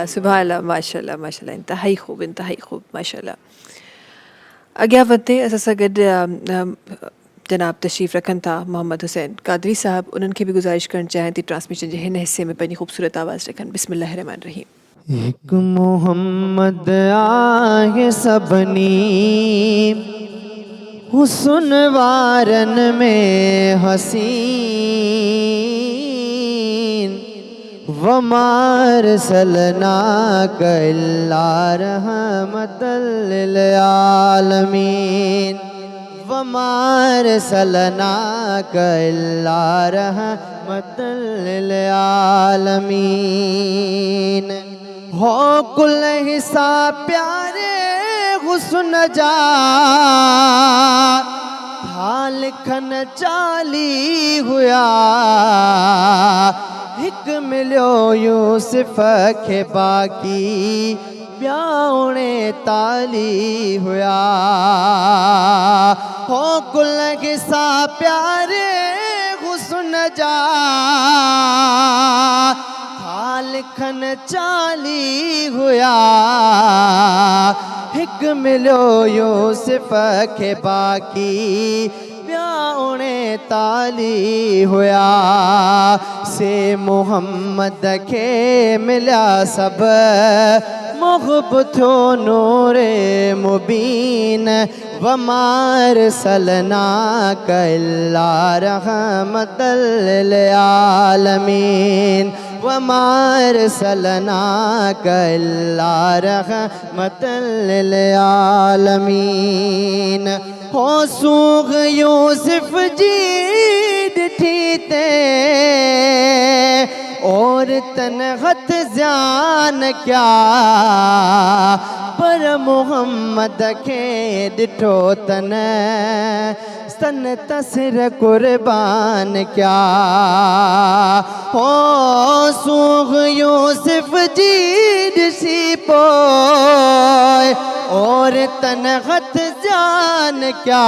सुभान अल्लाह, माशाल्लाह माशाल्लाह, इंतहाई खूब माशाल्लाह। अॻियां वधे असां सां गॾु जनाब तशरीफ़ रखनि था मोहम्मद हुसैन कादरी साहब, उन्हनि खे बि गुज़ारिश करणु चाहियां थी ट्रांसमिशन जे हिन हिस्से में पंहिंजी ख़ूबसूरत आवाज़ रखनि। बिस्मिल्लाहिर्रहमानिर्रहीम। एक मोहम्मद आहे सभिनी हुस्न वारन में हसीन, वमार सलनाक इल्ला रहमतल लिल आलमीन, वमार सलनाक इल्ला रहमतल लिल आलमीन। हो कुल हिस्सा प्यारे हुस्न जा था लिखन चाली हुआ, हिक मिलियो यूसुफ खे बाक़ी ॿिया 39 हुआ। हो कुल हिस्सा प्यारे हुस्न जा था लिखन 40 हुआ, हिक मिलियो यूसुफ खे बाक़ी ॿिया 39 हुआ। से मोहम्मद खे मिलिया सब मुग़ब थियो नूरे मुबीन, वमार सलनाक इल्ला रहमतल लिल आलमीन, वमार सलनाक इल्ला रहमतल लिल आलमीन। हो सूग यूसुफ जी ते और तन हथ ज़ान क्या पर मोहम्मद के डिठो तन सन तसर कुर्बान क्या हो सूख यूसुफ जी ॾिसी पोइ और तन हथ जान क्या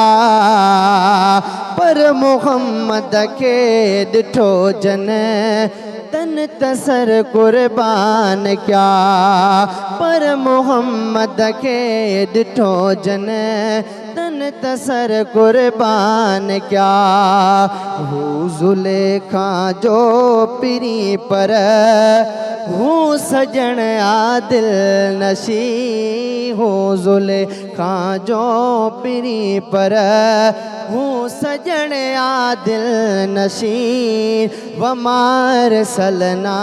पर मोहम्मद के डिठो जन तन तसर कुर्बान क्या पर मोहम्मद के डिठो जन तन तसर कुर्बान क्या हू ज़ुलेखा जो पिरी पर हू सजण आदिल नशी हू ज़ुलेखा जो पिरी पर हू सजण आदिल नशी वमार सलना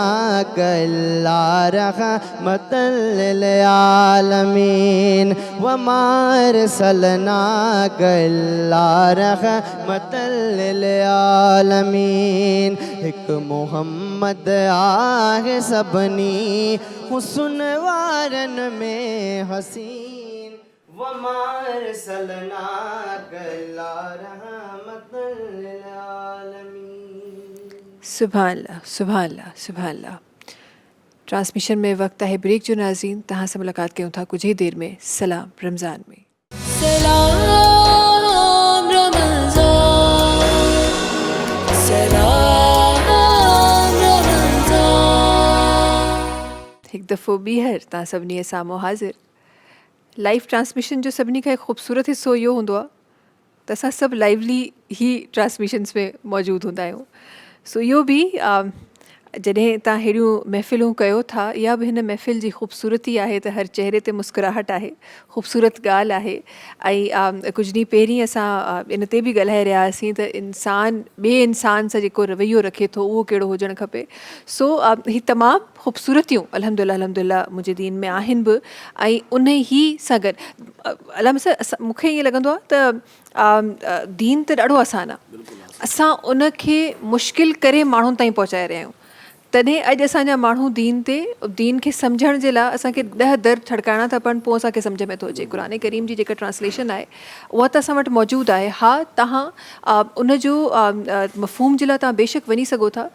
कल्ला रहमतल लिल आलमीन वमार सलना कल्ला रहमतल लिल आलमीन हिक मोहम्मद आहे सभनी हुस्न वारन में हसीन वमार सलना कल्ला रहमतल लिल आलमीन। सुभान अल्लाह, सुभान अल्लाह, सुभान अल्लाह। ट्रांसमिशन में वक्त है ब्रेक जो नाज़रीन तहां से मुलाकात कयूं था कुछ ही देर में सलाम रमज़ान में। सलाम रमज़ान, सलाम रमज़ान। एक दफ़ो ॿीहर तव्हां सभिनी जे साम्हूं हाज़िर। लाइव ट्रांसमिशन जो सभिनी खां ख़ूबसूरत हिस्सो इहो हूंदो आहे त असां सभु लाइवली ही ट्रांसमिशन्स में मौजूदु हूंदा आहियूं। सो इहो बि जॾहिं तव्हां हेॾियूं महफ़िलूं कयो था, इहा बि हिन महफ़िल जी ख़ूबसूरती आहे त हर चेहरे ते मुस्कुराहट आहे, ख़ूबसूरत ॻाल्हि आहे। ऐं कुझु ॾींहं पहिरीं असां इन ते बि ॻाल्हाए रहिया हुआसीं त इंसान ॿिए इंसान सां जेको रवैयो रखे थो उहो कहिड़ो हुजणु खपे। सो ही तमामु ख़ूबसूरतियूं अल्हम्दुलिल्लाह अल्हम्दुलिल्लाह मुंहिंजे दीन में आहिनि बि। ऐं उन ई सां गॾु मूंखे ईअं लॻंदो आहे त दीन त ॾाढो आसानु आहे, असां उनखे मुश्किल करे माण्हुनि ताईं पहुचाए रहिया आहियूं। तॾहिं अॼु असांजा माण्हू दीन खे सम्झण जे लाइ असांखे 10 दर ठड़काइणा था पवनि, पोइ असांखे सम्झ में थो अचे। क़ुरान करीम जी जेका ट्रांसलेशन आहे उहा त असां वटि मौजूदु आहे। हा, तव्हां उनजो मफ़हूम जे लाइ तव्हां बेशक वञी सघो था,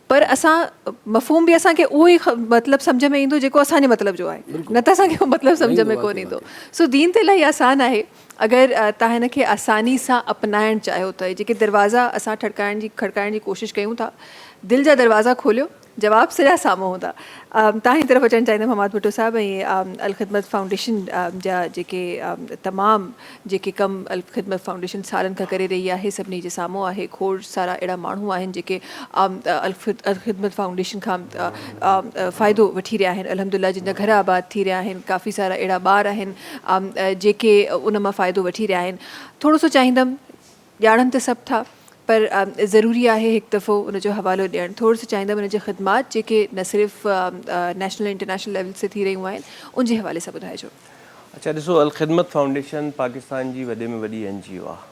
पर असां मफ़हूम बि असांखे उहो ई मतिलबु सम्झ में ईंदो जेको असांजे मतिलब जो आहे, न त असांखे उहो मतिलबु सम्झ में कोन ईंदो। सो दीन त इलाही आसानु आहे अगरि तव्हां हिन खे आसानी सां अपनाइणु चाहियो त। जेके दरवाज़ा असां खड़काइण जी कोशिशि कयूं था, दिलि जा दरवाज़ा खोलियो, जवाब सॼा साम्हूं हूंदा। तव्हां जी तरफ़ अचणु चाहींदमि हमाद भुट्टो साहिबु। ऐं अल ख़िदमत फाउंडेशन जा जेके तमामु जेके कम अल ख़िदमत फाउंडेशन सालनि खां करे रही आहे, सभिनी जे साम्हूं आहे। खोड़ सारा अहिड़ा माण्हू आहिनि जेके अल ख़िदमत फाउंडेशन खां फ़ाइदो वठी रहिया आहिनि अल्हम्दुलिल्लाह, जिन जा घर आबाद थी रहिया आहिनि। काफ़ी सारा अहिड़ा ॿार आहिनि जेके उन मां फ़ाइदो वठी रहिया आहिनि। थोरो सो चाहींदमि, ॼाणनि त सभु था, पर ज़रूरी आहे हिकु दफ़ो उनजो हवालो ॾियणु। थोरो सो चाहींदमि उनजे ख़िदमात जेके न सिर्फ़ु नेशनल इंटरनेशनल लेवल से थी रहियूं आहिनि, उनजे हवाले सां ॿुधाइजो। अच्छा, ॾिसो, अल ख़िदमत फाउंडेशन पाकिस्तान जी वॾे में वॾी NGO आहे।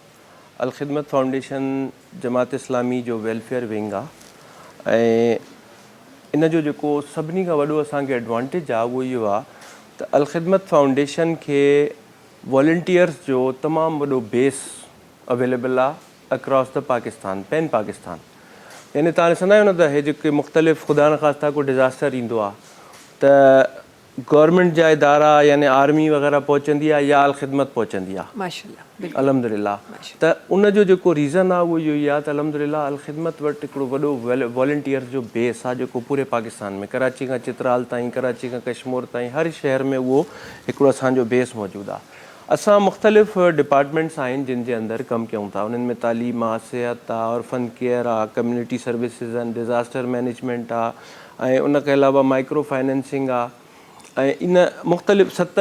अल ख़िदमत फाउंडेशन जमात इस्लामी जो वेलफेयर विंग आहे। ऐं इन जो जेको सभिनी खां वॾो असांखे एडवांटेज आहे उहो इहो आहे त अल ख़िदमत फाउंडेशन खे वॉलंटियर्स जो तमामु वॾो बेस अवेलेबल आहे across the Pakistan, pan Pakistan. यानी तव्हां ॾिसंदा आहियो न त हे जेके मुख़्तलिफ़ ख़ुदा न ख़ास्ता को डिज़ास्टर ईंदो आहे त गवर्नमेंट जा इदारा यानी आर्मी वग़ैरह पहुचंदी आहे या अल ख़िदमत पहुचंदी आहे, माशाअल्लाह अल्हम्दुलिल्लाह। त उनजो जेको रीज़न आहे उहो इहो ई आहे त अल्हम्दुलिल्लाह अल ख़िदमत वटि हिकिड़ो वॾो वॉलंटियर्स जो बेस आहे जेको पूरे पाकिस्तान में, कराची खां चित्राल ताईं, कराची खां कश्मीर ताईं, हर शहर में उहो हिकिड़ो असांजो बेस मौजूदु आहे। असां मुख़्तलिफ़ डिपार्टमेंट्स आहिनि जिन जे अंदरि कमु कयूं था। उन्हनि में तालीम आहे, सिहत आहे, ऑर्फन केयर आहे, कम्यूनिटी सर्विसिस आहिनि, डिज़ास्टर मैनेजमेंट आहे, ऐं उन खां अलावा माइक्रो फाइनेंसिंग आहे, ऐं इन मुख़्तलिफ़ 7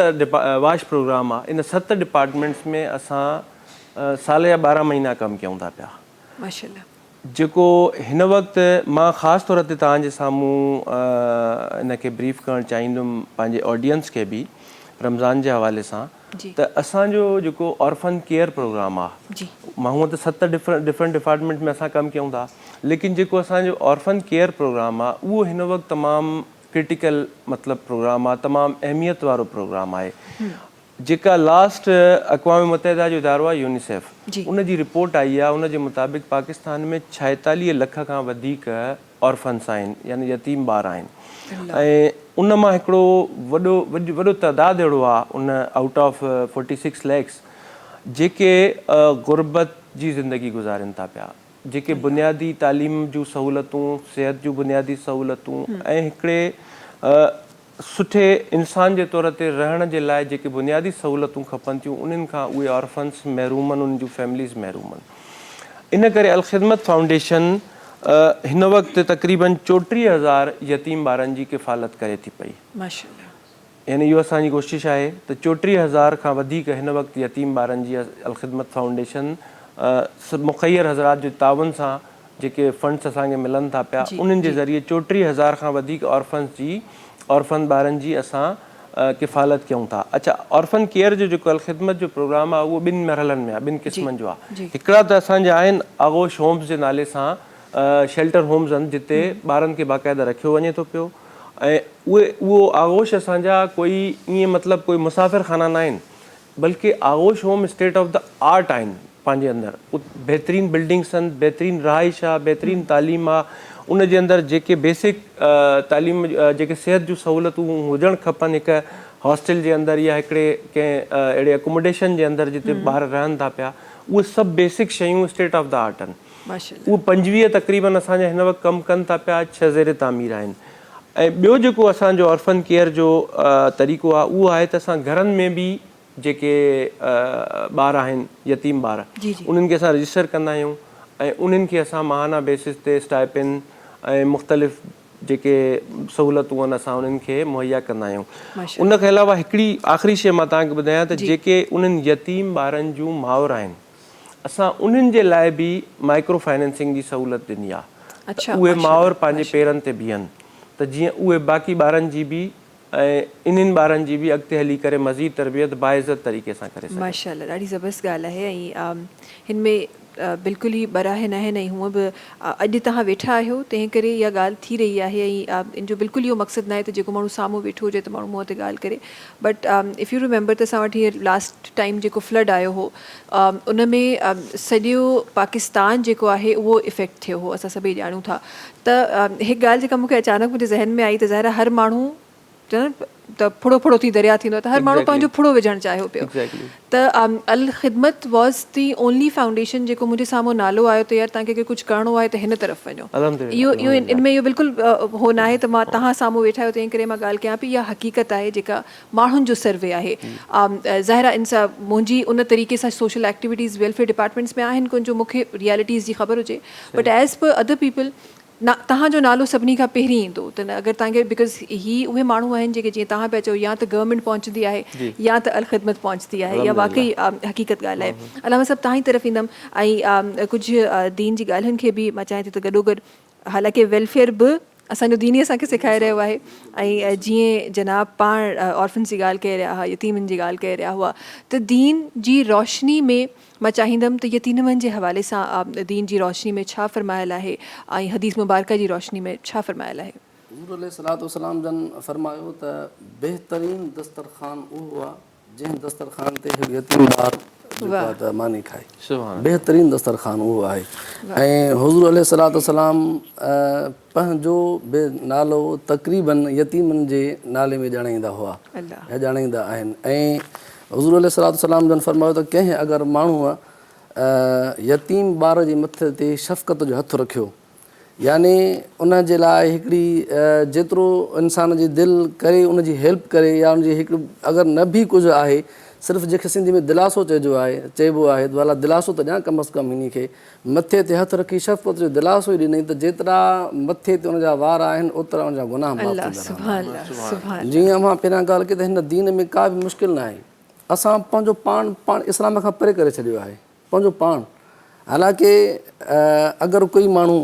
वाश प्रोग्राम आहे। इन 7 डिपार्टमेंट्स में असां साल जा 12 महीना कमु कयूं था पिया माशाअल्लाह। जेको हिन वक़्तु मां ख़ासि तौर ते तव्हांजे साम्हूं इन खे ब्रीफ करणु चाहींदुमि पंहिंजे ऑडियंस खे बि, रमज़ान जे हवाले सां त असांजो जेको ऑर्फन केयर प्रोग्राम आहे, मां हूअं त 7 डिफरेंट डिपार्टमेंट में असां कमु कयूं था, लेकिन जेको असांजो ऑर्फन केयर प्रोग्राम आहे उहो हिन वक़्तु तमामु क्रिटिकल मतिलबु प्रोग्राम आहे, तमामु अहमियत वारो प्रोग्राम आहे। जेका लास्ट अक़वाम मुतहिदा जो इदारो आहे यूनिसेफ, उन जी रिपोर्ट आई आहे, उन जे मुताबिक़ पाकिस्तान में 46 लख खां वधीक ऑर्फन्स आहिनि, यानी यतीम ॿार आहिनि। ऐं उन मां हिकिड़ो वॾो तइदादु अहिड़ो आहे, उन आउट ऑफ 46 लैक्स जेके गुरबत जी ज़िंदगी गुज़ारनि था पिया, जेके बुनियादी तालीम जूं सहूलतूं, सिहत जूं बुनियादी सहूलतूं ऐं हिकिड़े सुठे इंसान जे तौर ते रहण जे लाइ जेके बुनियादी सहूलतूं खपनि थियूं, उन्हनि खां उहे ऑर्फन्स महरूम आहिनि, उन्हनि जूं फैमिलीज़ महरूम आहिनि। इन करे अल ख़िदमत फाउंडेशन हिन वक़्तु तक़रीबन 34,000 यतीम ॿारनि जी किफ़ालत करे थी पई। माशाअल्लाह। यानी इहो असांजी कोशिशि आहे त 34,000 खां वधीक हिन वक़्तु यतीम ॿारनि जी अल ख़िदमत फाउंडेशन मुख़ैर हज़रात जो तावन सां जेके फंड्स असांखे मिलनि था पिया, उन्हनि जे ज़रिए 34,000 खां वधीक ऑर्फन ॿारनि जी असां किफ़ालत कयूं था। अच्छा, ऑर्फन केयर जो जेको अल ख़िदमत जो प्रोग्राम आहे उहो 2 मरहलनि में आहे, 2 क़िस्मनि जो आहे। हिकिड़ा त असांजा आहिनि आगोश होम्स जे नाले सां शेल्टर होम्स आहिनि, जिते ॿारनि खे बाक़ाइदा रखियो वञे थो पियो, ऐं उहो आगोश असांजा कोई ईअं मतिलबु कोई मुसाफ़िर खाना न आहिनि, बल्कि आगोश home state of the art आहिनि पंहिंजे अंदरि। बहितरीनु बिल्डिंग्स आहिनि, बहितरीनु रहाइश आहे, बहितरीनु तालीम आहे, उन जे अंदरि जेके बेसिक तालीम जेके सिहत जूं सहूलतूं हुजणु खपनि हिकु हॉस्टल जे अंदरि या हिकिड़े कंहिं अहिड़े अकोमोडेशन जे अंदरि जिते ॿार रहनि था पिया, उहे सभु बेसिक शयूं स्टेट ऑफ द आर्ट आहिनि। उहे 25 तक़रीबन असांजा हिन वक़्तु कमु कनि था पिया, 6 ज़ेर तामीर आहिनि। ऐं ॿियो जेको असांजो ऑर्फन केयर जो तरीक़ो आहे उहो आहे त असां घरनि में बि जेके ॿार आहिनि, यतीम ॿार, उन्हनि खे असां रजिस्टर कंदा आहियूं ऐं उन्हनि खे असां माहाना बेसिस ते स्टाइपेंड ऐं मुख़्तलिफ़ जेके सहूलतूं आहिनि असां उन्हनि खे मुहैया कंदा आहियूं। उन खां अलावा हिकिड़ी आख़िरी शइ मां तव्हांखे ॿुधायां त जेके उन्हनि यतीम ॿारनि जूं माउर आहिनि, असां उन्हनि जे लाइ बि माइक्रो फाइनेंसिंग जी सहूलत ॾिनी आहे। उहे माउर पंहिंजे पेरनि ते बीहनि त जीअं उहे बाक़ी ॿारनि जी बि ऐं इन्हनि ॿारनि जी बि अॻिते हली करे मज़ीद तरबियत बाइज़त तरीक़े सां करे सघनि। माशाअल्लाह, ॾाढी ज़बरदस्त ॻाल्हि आहे। ऐं हिन में बिल्कुलु ई बराह न आहिनि, ऐं हूअं बि अॼु तव्हां वेठा आहियो तंहिं करे इहा ॻाल्हि थी रही आहे। ऐं इन जो बिल्कुलु इहो मक़सदु न आहे त जेको माण्हू साम्हूं वेठो हुजे त माण्हू मुंहं ते ॻाल्हि करे, बट इफ़ यू रिमेंबर त असां वटि हीअ लास्ट टाइम जेको फ्लड आयो हो, उन में सॼो पाकिस्तान जेको आहे उहो इफेक्ट थियो हो, असां सभई ॼाणूं था। त हिकु ॻाल्हि जेका मूंखे अचानक मुंहिंजे ज़हन में आई त ज़ाहिर हर माण्हू त फुड़ो फुड़ो थी दरिया थींदो आहे, त हर माण्हू पंहिंजो फुड़ो विझणु चाहियो पियो। त अल ख़िदमत वॉज़ दी ओनली फाउंडेशन जेको मुंहिंजे साम्हूं नालो आयो त यार तव्हांखे अगरि कुझु करिणो आहे त हिन तरफ़ वञो। इहो इन में इहो बिल्कुलु हो न आहे त मां तव्हां साम्हूं वेठा आहियो तंहिं करे मां ॻाल्हि कयां पई, इहा हक़ीक़त आहे जेका माण्हुनि जो सर्वे आहे। ज़ाहिर आहे इन सां मुंहिंजी उन तरीक़े सां सोशल एक्टिविटीज़ वेलफेयर डिपार्टमेंट्स में आहिनि कोन जो मूंखे रियलिटीज़ जी ख़बर हुजे, बट एज़ पर अदर पीपल ना तव्हांजो नालो सभिनी खां पहिरीं ईंदो। त अगरि तव्हांखे बिकॉज़ ही उहे माण्हू आहिनि जेके जीअं तव्हां पिया चओ या त गवर्नमेंट पहुचंदी आहे या त अल ख़िदमत पहुचंदी आहे, या वाक़ई हक़ीक़त ॻाल्हि आहे। अलावा सभु तव्हां जी तरफ़ ईंदमि ऐं कुझु दीन जी ॻाल्हियुनि खे बि मां चाहियां थी त गॾोगॾु, हालांकि वेलफेयर बि असांजो दीन ई असांखे सेखारे रहियो आहे। ऐं जीअं जनाब पाण ऑर्फन्स जी ॻाल्हि करे रहिया हुआ, यतीमनि जी ॻाल्हि करे रहिया हुआ, त दीन जी रोशनी में मां चाहींदमि त यतीमनि जे हवाले सां दीन जी रोशनी में छा फ़रमायल आहे ऐं हदीस मुबारका जी रोशनी में छा फ़रमायल आहे? हुज़ूर अलैहिस्सलाम जन फ़रमायो त बहितरीनु दस्तरख़ान उहो आहे जंहिं दस्तरख़ान ते हिकु यतीम ॿार जेको आहे त मानी खाए, बहितरीनु दस्तरख़ान उहो आहे। ऐं हुज़ूर अलैहिस्सलाम पंहिंजो नालो तक़रीबन यतीमनि जे नाले में ॼाणाईंदा हुआ या ॼाणाईंदा आहिनि। ऐं हुज़ूर अलैहिस्सलाम जन फ़रमायो त कंहिं अगरि माण्हूअ यतीम ॿार जे मथे ते शफ़क़त जो हथु रखियो, यानी उन जे लाइ हिकिड़ी जेतिरो इंसान जी दिलि करे उन जी हेल्प करे, या उनजी हिकिड़ो अगरि न बि कुझु आहे, सिर्फ़ु जेके सिंधी में दिलासो चइबो आहे त भला दिलासो त ॾियां कम अज़ कम इन खे मथे ते हथु रखी शफ़क़त जो दिलासो ई ॾिनई त जेतिरा मथे ते उनजा वार आहिनि ओतिरा उनजा गुनाह माफ़ थींदा। जीअं मां पहिरियां ॻाल्हि कई त हिन दीन में का बि मुश्किल न आहे। असां पंहिंजो पाण इस्लाम खां परे करे छॾियो आहे, पंहिंजो पाण। हालांकि अगरि कोई माण्हू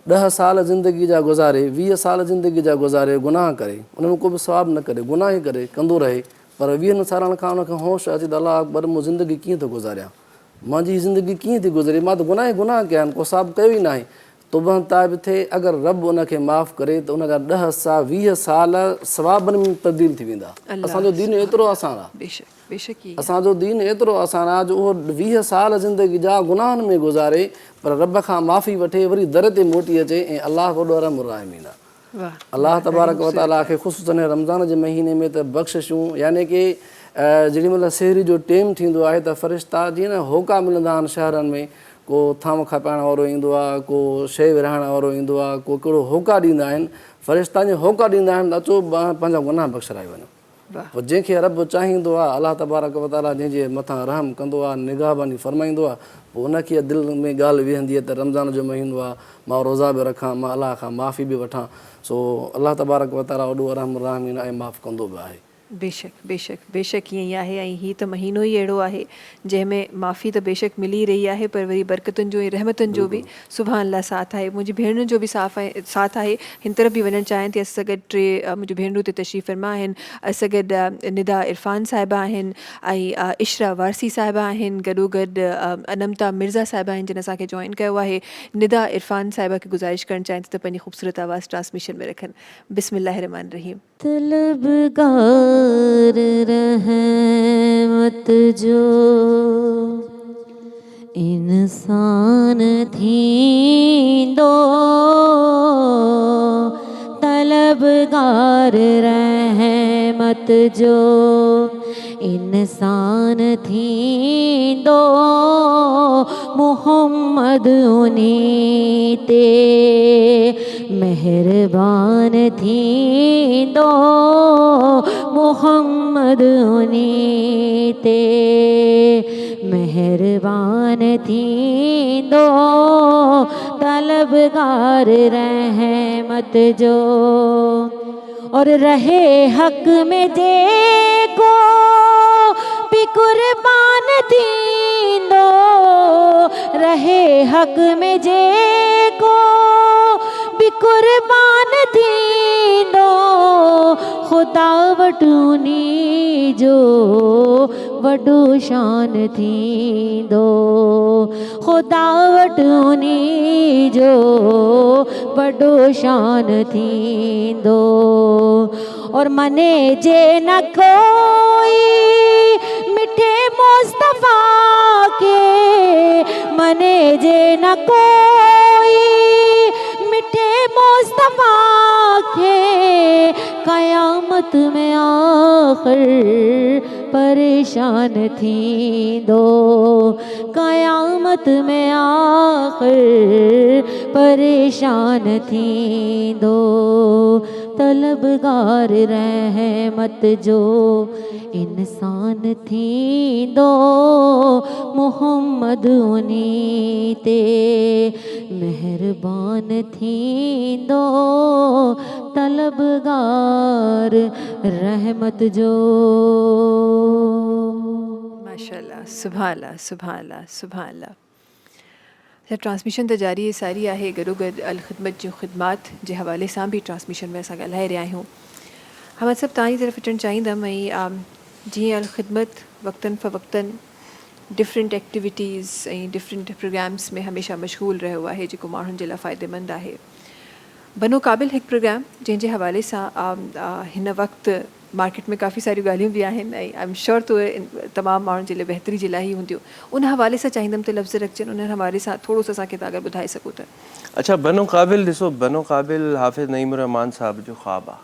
10 साल ज़िंदगी जा गुज़ारे, 20 साल ज़िंदगी जा गुज़ारे, गुनाह करे, उन में को बि सवाबु न करे, गुनाह ई करे कंदो रहे, पर 20 सालनि खां उनखे होश अचे त अलाह अकबर मूं ज़िंदगी कीअं थो गुज़ारियां, मुंहिंजी ज़िंदगी कीअं थी गुज़रे, मां त गुनाह कया आहिनि, को साब कयो ई न आहे। तौबह ताइब थिए, अगरि रब उनखे माफ़ु करे त उनजा 10 साल 20 साल सवाबनि में तब्दील थी वेंदा। असांजो दीन एतिरो आसान आहे, असांजो दीन एतिरो आसान आहे जो उहो 20 साल ज़िंदगी जा गुनाहनि में गुज़ारे पर रब खां माफ़ी वठे, वरी दर ते मोटी अचे ऐं अलाह वॾो रहम राहिमीन आहे। अलाह तबारक व तआला खे ख़ुसूसन रमज़ान जे महीने में त बख़्शिशूं, यानी की जेॾी महिल सहरी जो टाइम थींदो आहे त फ़रिश्ता जीअं न होका मिलंदा आहिनि शहरनि में, को थाम खपाइण वारो ईंदो आहे, को शइ विरहाइण वारो ईंदो आहे, को कहिड़ो होका ॾींदा आहिनि, फ़रिश्ता जे होका ॾींदा आहिनि त अचो पंहिंजा गुनाह बख़्शराए वञो। पोइ जंहिंखे रब चाहींदो आहे, अलाह तबारक व तआला जंहिंजे मथां रहम कंदो आहे, निगाहबानी फरमाईंदो आहे, पोइ उनखे दिलि में ॻाल्हि वेहंदी आहे त रमज़ान जो महीनो आहे, मां रोज़ा बि रखां, मां अलाह खां माफ़ी बि वठां। सो अलाह तबारक व तआला वॾो रहम राहिमीन ऐं माफ़ु कंदो बि आहे। बेशक बेशक बेशक ईअं ई आहे। ऐं हीअ त महीनो ई अहिड़ो आहे जंहिंमें माफ़ी त बेशक मिली रही आहे, पर वरी बरकतुनि जो ऐं रहमतुनि जो बि सुभाणे अलाह साथ आहे। मुंहिंजी भेणुनि जो बि साथ आहे। हिन तरफ़ बि वञणु चाहियां थी। असां सां गॾु 3 मुंहिंजी भेनरूं हिते तशरीफ़ फरमा आहिनि। असां गॾु निदा इरफ़ान साहिबा आहिनि ऐं इशरा वारसी साहिबा आहिनि, गॾोगॾु अनमता मिर्ज़ा साहिबा आहिनि जिन असांखे जॉइन कयो आहे। निदा इरफ़ान साहिबा खे गुज़ारिश करणु चाहियां थी त पंहिंजी ख़ूबसूरत आवाज़ ट्रांसमिशन में रखनि। बिस्मिल्लाहिर्रहमानिर्रहीम। तलबगार रहमत जो इंसान थींदो, तलबगार रहमत जो इंसान थींदो, मुहम्मद उन्हीं ते मेहरबान थींदो, मुहम्मद उन्हीं ते मेहरबान थींदो, तलबगार रहमत जो। और रहे हक में जेको भी कुर्बान थींदो, रहे हक में जेको भी कुर्बान थींदो, ख़ुदा वटि उन्हीं जो वॾो शान थींदो, ख़ुदा वटि उन्हीं जो वॾो शान थींदो। और मने जे न कोई मिठे मुस्तफ़ा के, मने जे न कोई मिठे मुस्तफ़ा के, क़यामत में आख़िर परेशान थींदो, क़यामत में आख़िर परेशान थींदो, तलबगार रहमत जो इंसान थींदो, मुहम्मद उन्हीं ते मेहरबान थींदो, तलबगार रहमत जो। माशाअल्लाह, सुभान अल्लाह, सुभान अल्लाह, सुभान अल्लाह। ट्रांसमिशन त जारी सारी आहे, गॾोगॾु अल ख़िदमत जूं ख़िदमात जे हवाले सां बि ट्रांसमिशन में असां ॻाल्हाए रहिया आहियूं। हम सभु तव्हांजी तरफ़ अचणु चाहींदमि ऐं जीअं अल ख़िदमत वक़्तन फ़वक़्तन डिफरेंट एक्टिविटीज़ ऐं डिफरेंट प्रोग्राम्स में हमेशह मशगूल रहियो आहे, जेको माण्हुनि जे लाइ फ़ाइदेमंद आहे। बनो क़ाबिल हिकु प्रोग्राम जंहिंजे हवाले सां हिन वक़्तु मार्केट में काफ़ी सारियूं ॻाल्हियूं बि आहिनि ऐं आई एम श्योर त उहे तमामु माण्हुनि जे लाइ बहितरी जे लाइ ई हूंदियूं। उन हवाले सां चाहींदमि त लफ़्ज़ रखजनि, उन हवाले सां थोरो सो असांखे तव्हां अगरि ॿुधाए सघो त। अच्छा, बनो क़ाबिल ॾिसो, बनो क़ाबिल हाफ़िज़ नईम रहमान साहब जो ख़्वाबु आहे।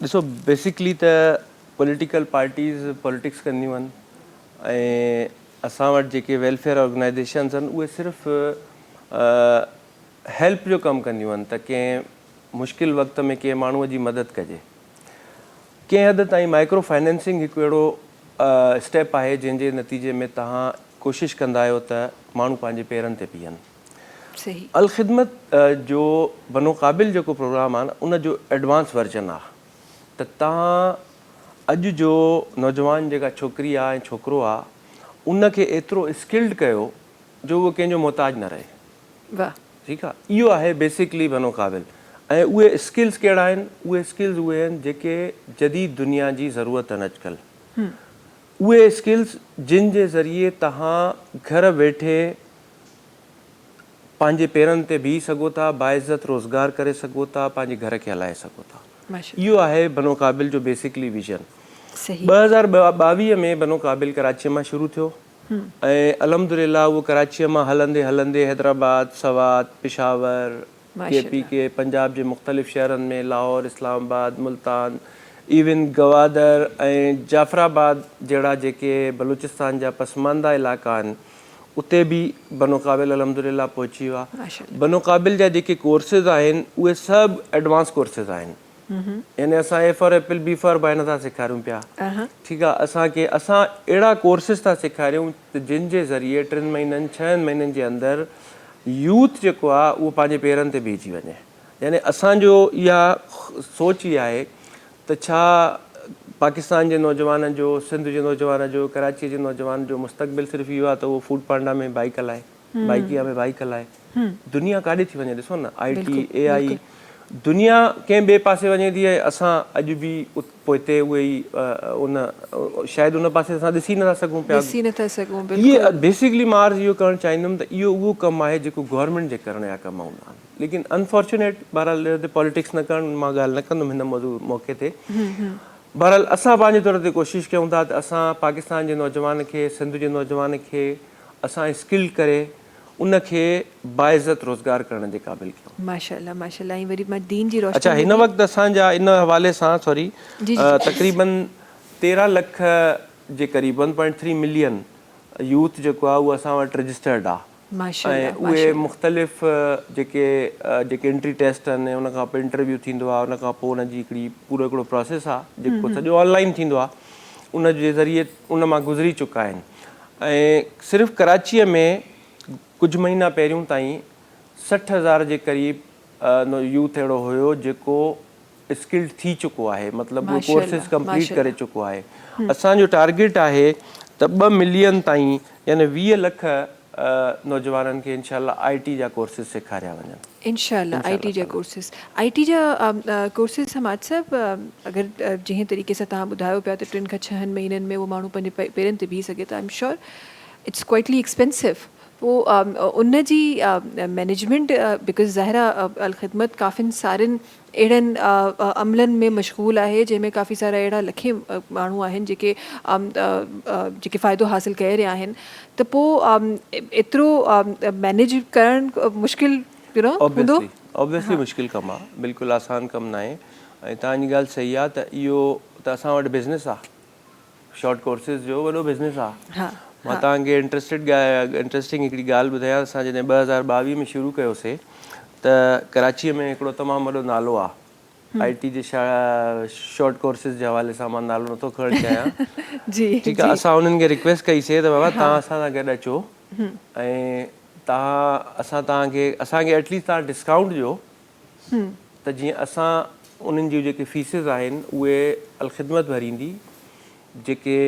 ॾिसो, बेसिकली त पॉलिटिकल पार्टीज़ पॉलिटिक्स कंदियूं आहिनि ऐं असां वटि जेके वेलफेयर ऑर्गनाइज़ेशन्स आहिनि उहे सिर्फ़ु हेल्प जो कमु कंदियूं आहिनि त कंहिं मुश्किल वक़्त में कंहिं माण्हूअ जी मदद कजे। कंहिं हद ताईं माइक्रो फाइनेंसिंग हिकु अहिड़ो स्टेप आहे जंहिंजे नतीजे में तव्हां कोशिशि कंदा आहियो त माण्हू पंहिंजे पेरनि ते बीहनि। सही। अल ख़िदमत जो बनो क़ाबिल जेको प्रोग्राम आहे न, उन जो एडवांस वर्जन आहे त तव्हां अॼु जो नौजवान जेका छोकिरी आहे ऐं छोकिरो आहे उनखे एतिरो स्किल्ड कयो जो उहो कंहिंजो मोहताज न रहे। वाह। ठीकु आहे, इहो आहे बेसिकली बनो क़ाबिल। ऐं उहे स्किल्स कहिड़ा आहिनि? उहे स्किल्स उहे आहिनि जेके जदीद दुनिया जी ज़रूरत आहिनि अॼुकल्ह। उहे स्किल्स जिन जे ज़रिए तव्हां घर वेठे पंहिंजे पेरनि ते बीह सघो था, बाइज़त रोज़गार करे सघो था, पंहिंजे घर खे हलाए सघो था। इहो आहे बनो क़ाबिल जो बेसिकली विजन। 2022 में बनो क़ाबिल कराचीअ मां शुरू थियो ऐं अल्हम्दुलिल्लाह उहो कराचीअ मां हलंदे हलंदे हैदराबाद, सवात, पेशावर, के पंजाब जे मुख़्तलिफ़ शहरनि में, लाहौर, इस्लामाबाद, मुल्तान, इवन गवादर ऐं जाफ़राबाद जहिड़ा जेके बलूचिस्तान जा पसमानदा इलाइक़ा आहिनि उते बि बनो क़ाबिल अल्हम्दुलिल्लाह पहुची वियो आहे। बनो क़ाबिल जा जेके कोर्सिस आहिनि उहे सभु एडवांस कोर्सिस आहिनि। यानी असां A for apple, B for boy नथा सेखारियूं पिया, ठीकु आहे। असां अहिड़ा कोर्सिस था सेखारियूं त जिन जे ज़रिए 3 महीननि 6 महीननि जे अंदरि यूथ जेको आहे उहो पंहिंजे पेरनि ते बीहजी वञे। यानी असांजो इहा सोच ई आहे त छा पाकिस्तान जे नौजवान जो, सिंध जे नौजवान जो, कराची जे नौजवान जो मुस्तक़बिल सिर्फ़ु इहो आहे त उहो फूड पांडा में बाइक हलाए, बाइकिया में बाइक हलाए। दुनिया काॾे थी वञे? ॾिसो न, IT, AI दुनिया कंहिं ॿिए पासे वञे थी ऐं असां अॼु बि पोइते उहे ई शायदि उन पासे असां ॾिसी नथा सघूं पिया। इहे बेसिकली मां अर्ज़ु इहो करणु चाहींदुमि त इहो उहो कमु आहे जेको गवर्नमेंट जे करण जा कम हूंदा आहिनि। लेकिन अनफॉर्चुनेट, बहरहाल पॉलिटिक्स न करणु, मां ॻाल्हि न कंदुमि हिन मौक़े ते। बहरहाल असां पंहिंजे तौर ते कोशिशि कयूं था त असां पाकिस्तान जे नौजवान खे, सिंध जे नौजवान खे असां स्किल करे उनखे बाइज़त रोज़गार करण जे क़ाबिल कयूं। माशाअल्लाह, माशाअल्लाह। ऐं वरी मां दीन जी रोशनी। अच्छा, हिन वक़्तु असांजा इन हवाले सां तक़रीबन 13 लख जे क़रीब 1.3 मिलियन यूथ जेको आहे उहो असां वटि रजिस्टर्ड आहे। ऐं उहे मुख़्तलिफ़ जेके एंट्री टेस्ट आहिनि, उन खां पोइ इंटरव्यू थींदो आहे, उन खां पोइ उनजी पूरो हिकिड़ो प्रोसेस आहे जेको सॼो ऑनलाइन थींदो आहे, उन जे ज़रिए उन मां गुज़री चुका आहिनि। ऐं सिर्फ़ु कराचीअ में कुझु महीना पहिरियों ताईं 60,000 जे क़रीब यूथ अहिड़ो हुयो जेको स्किल्ड थी चुको आहे, मतिलबु उहो कोर्सिस कंप्लीट करे चुको आहे। असांजो टारगेट आहे त 2 मिलियन ताईं यानी 20 लख नौजवाननि खे इंशाअल्लाह IT जा कोर्सिस सेखारिया वञनि। इंशाअल्लाह IT जा कोर्सिस, IT जा कोर्सिस समाज साहब, अगरि जंहिं तरीक़े सां तव्हां ॿुधायो पिया त 3 खां 6 महीननि में उहो माण्हू पंहिंजे पेरनि ते बीह सघे त I am sure it's quietly expensive. पोइ उन जी मैनेजमेंट, बिकॉज़ ज़ाहिरा अलख़िदमत काफ़िनि सारनि अहिड़नि अमलनि में मशगूल आहे जंहिंमें काफ़ी सारा अहिड़ा लखे माण्हू आहिनि जेके फ़ाइदो हासिलु करे रहिया आहिनि, त पोइ एतिरो मैनेज करणु मुश्किल हूंदो? ऑब्वियसली मुश्किल कमु आहे, बिल्कुलु आसान कमु न आहे। ऐं तव्हांजी ॻाल्हि सही आहे त इहो त असां वटि बिज़नेस आहे, शॉर्ट कोर्सिस जो वॾो बिज़नेस आहे। मां तव्हांखे इंट्रस्टिंग हिकिड़ी ॻाल्हि ॿुधायां। असां जॾहिं 2022 में शुरू कयोसीं त कराचीअ में हिकिड़ो तमामु वॾो नालो आहे IT जे शॉर्ट कोर्सिस जे हवाले सां, मां नालो नथो खणणु चाहियां, ठीकु आहे। असां उन्हनि खे रिक्वेस्ट कईसीं त बाबा तव्हां असां सां गॾु अचो ऐं असांखे एटलीस्ट तव्हां डिस्काउंट ॾियो त जीअं असां उन्हनि जूं जेके फीसिस आहिनि उहे अलख़िदमत भरींदी, जेके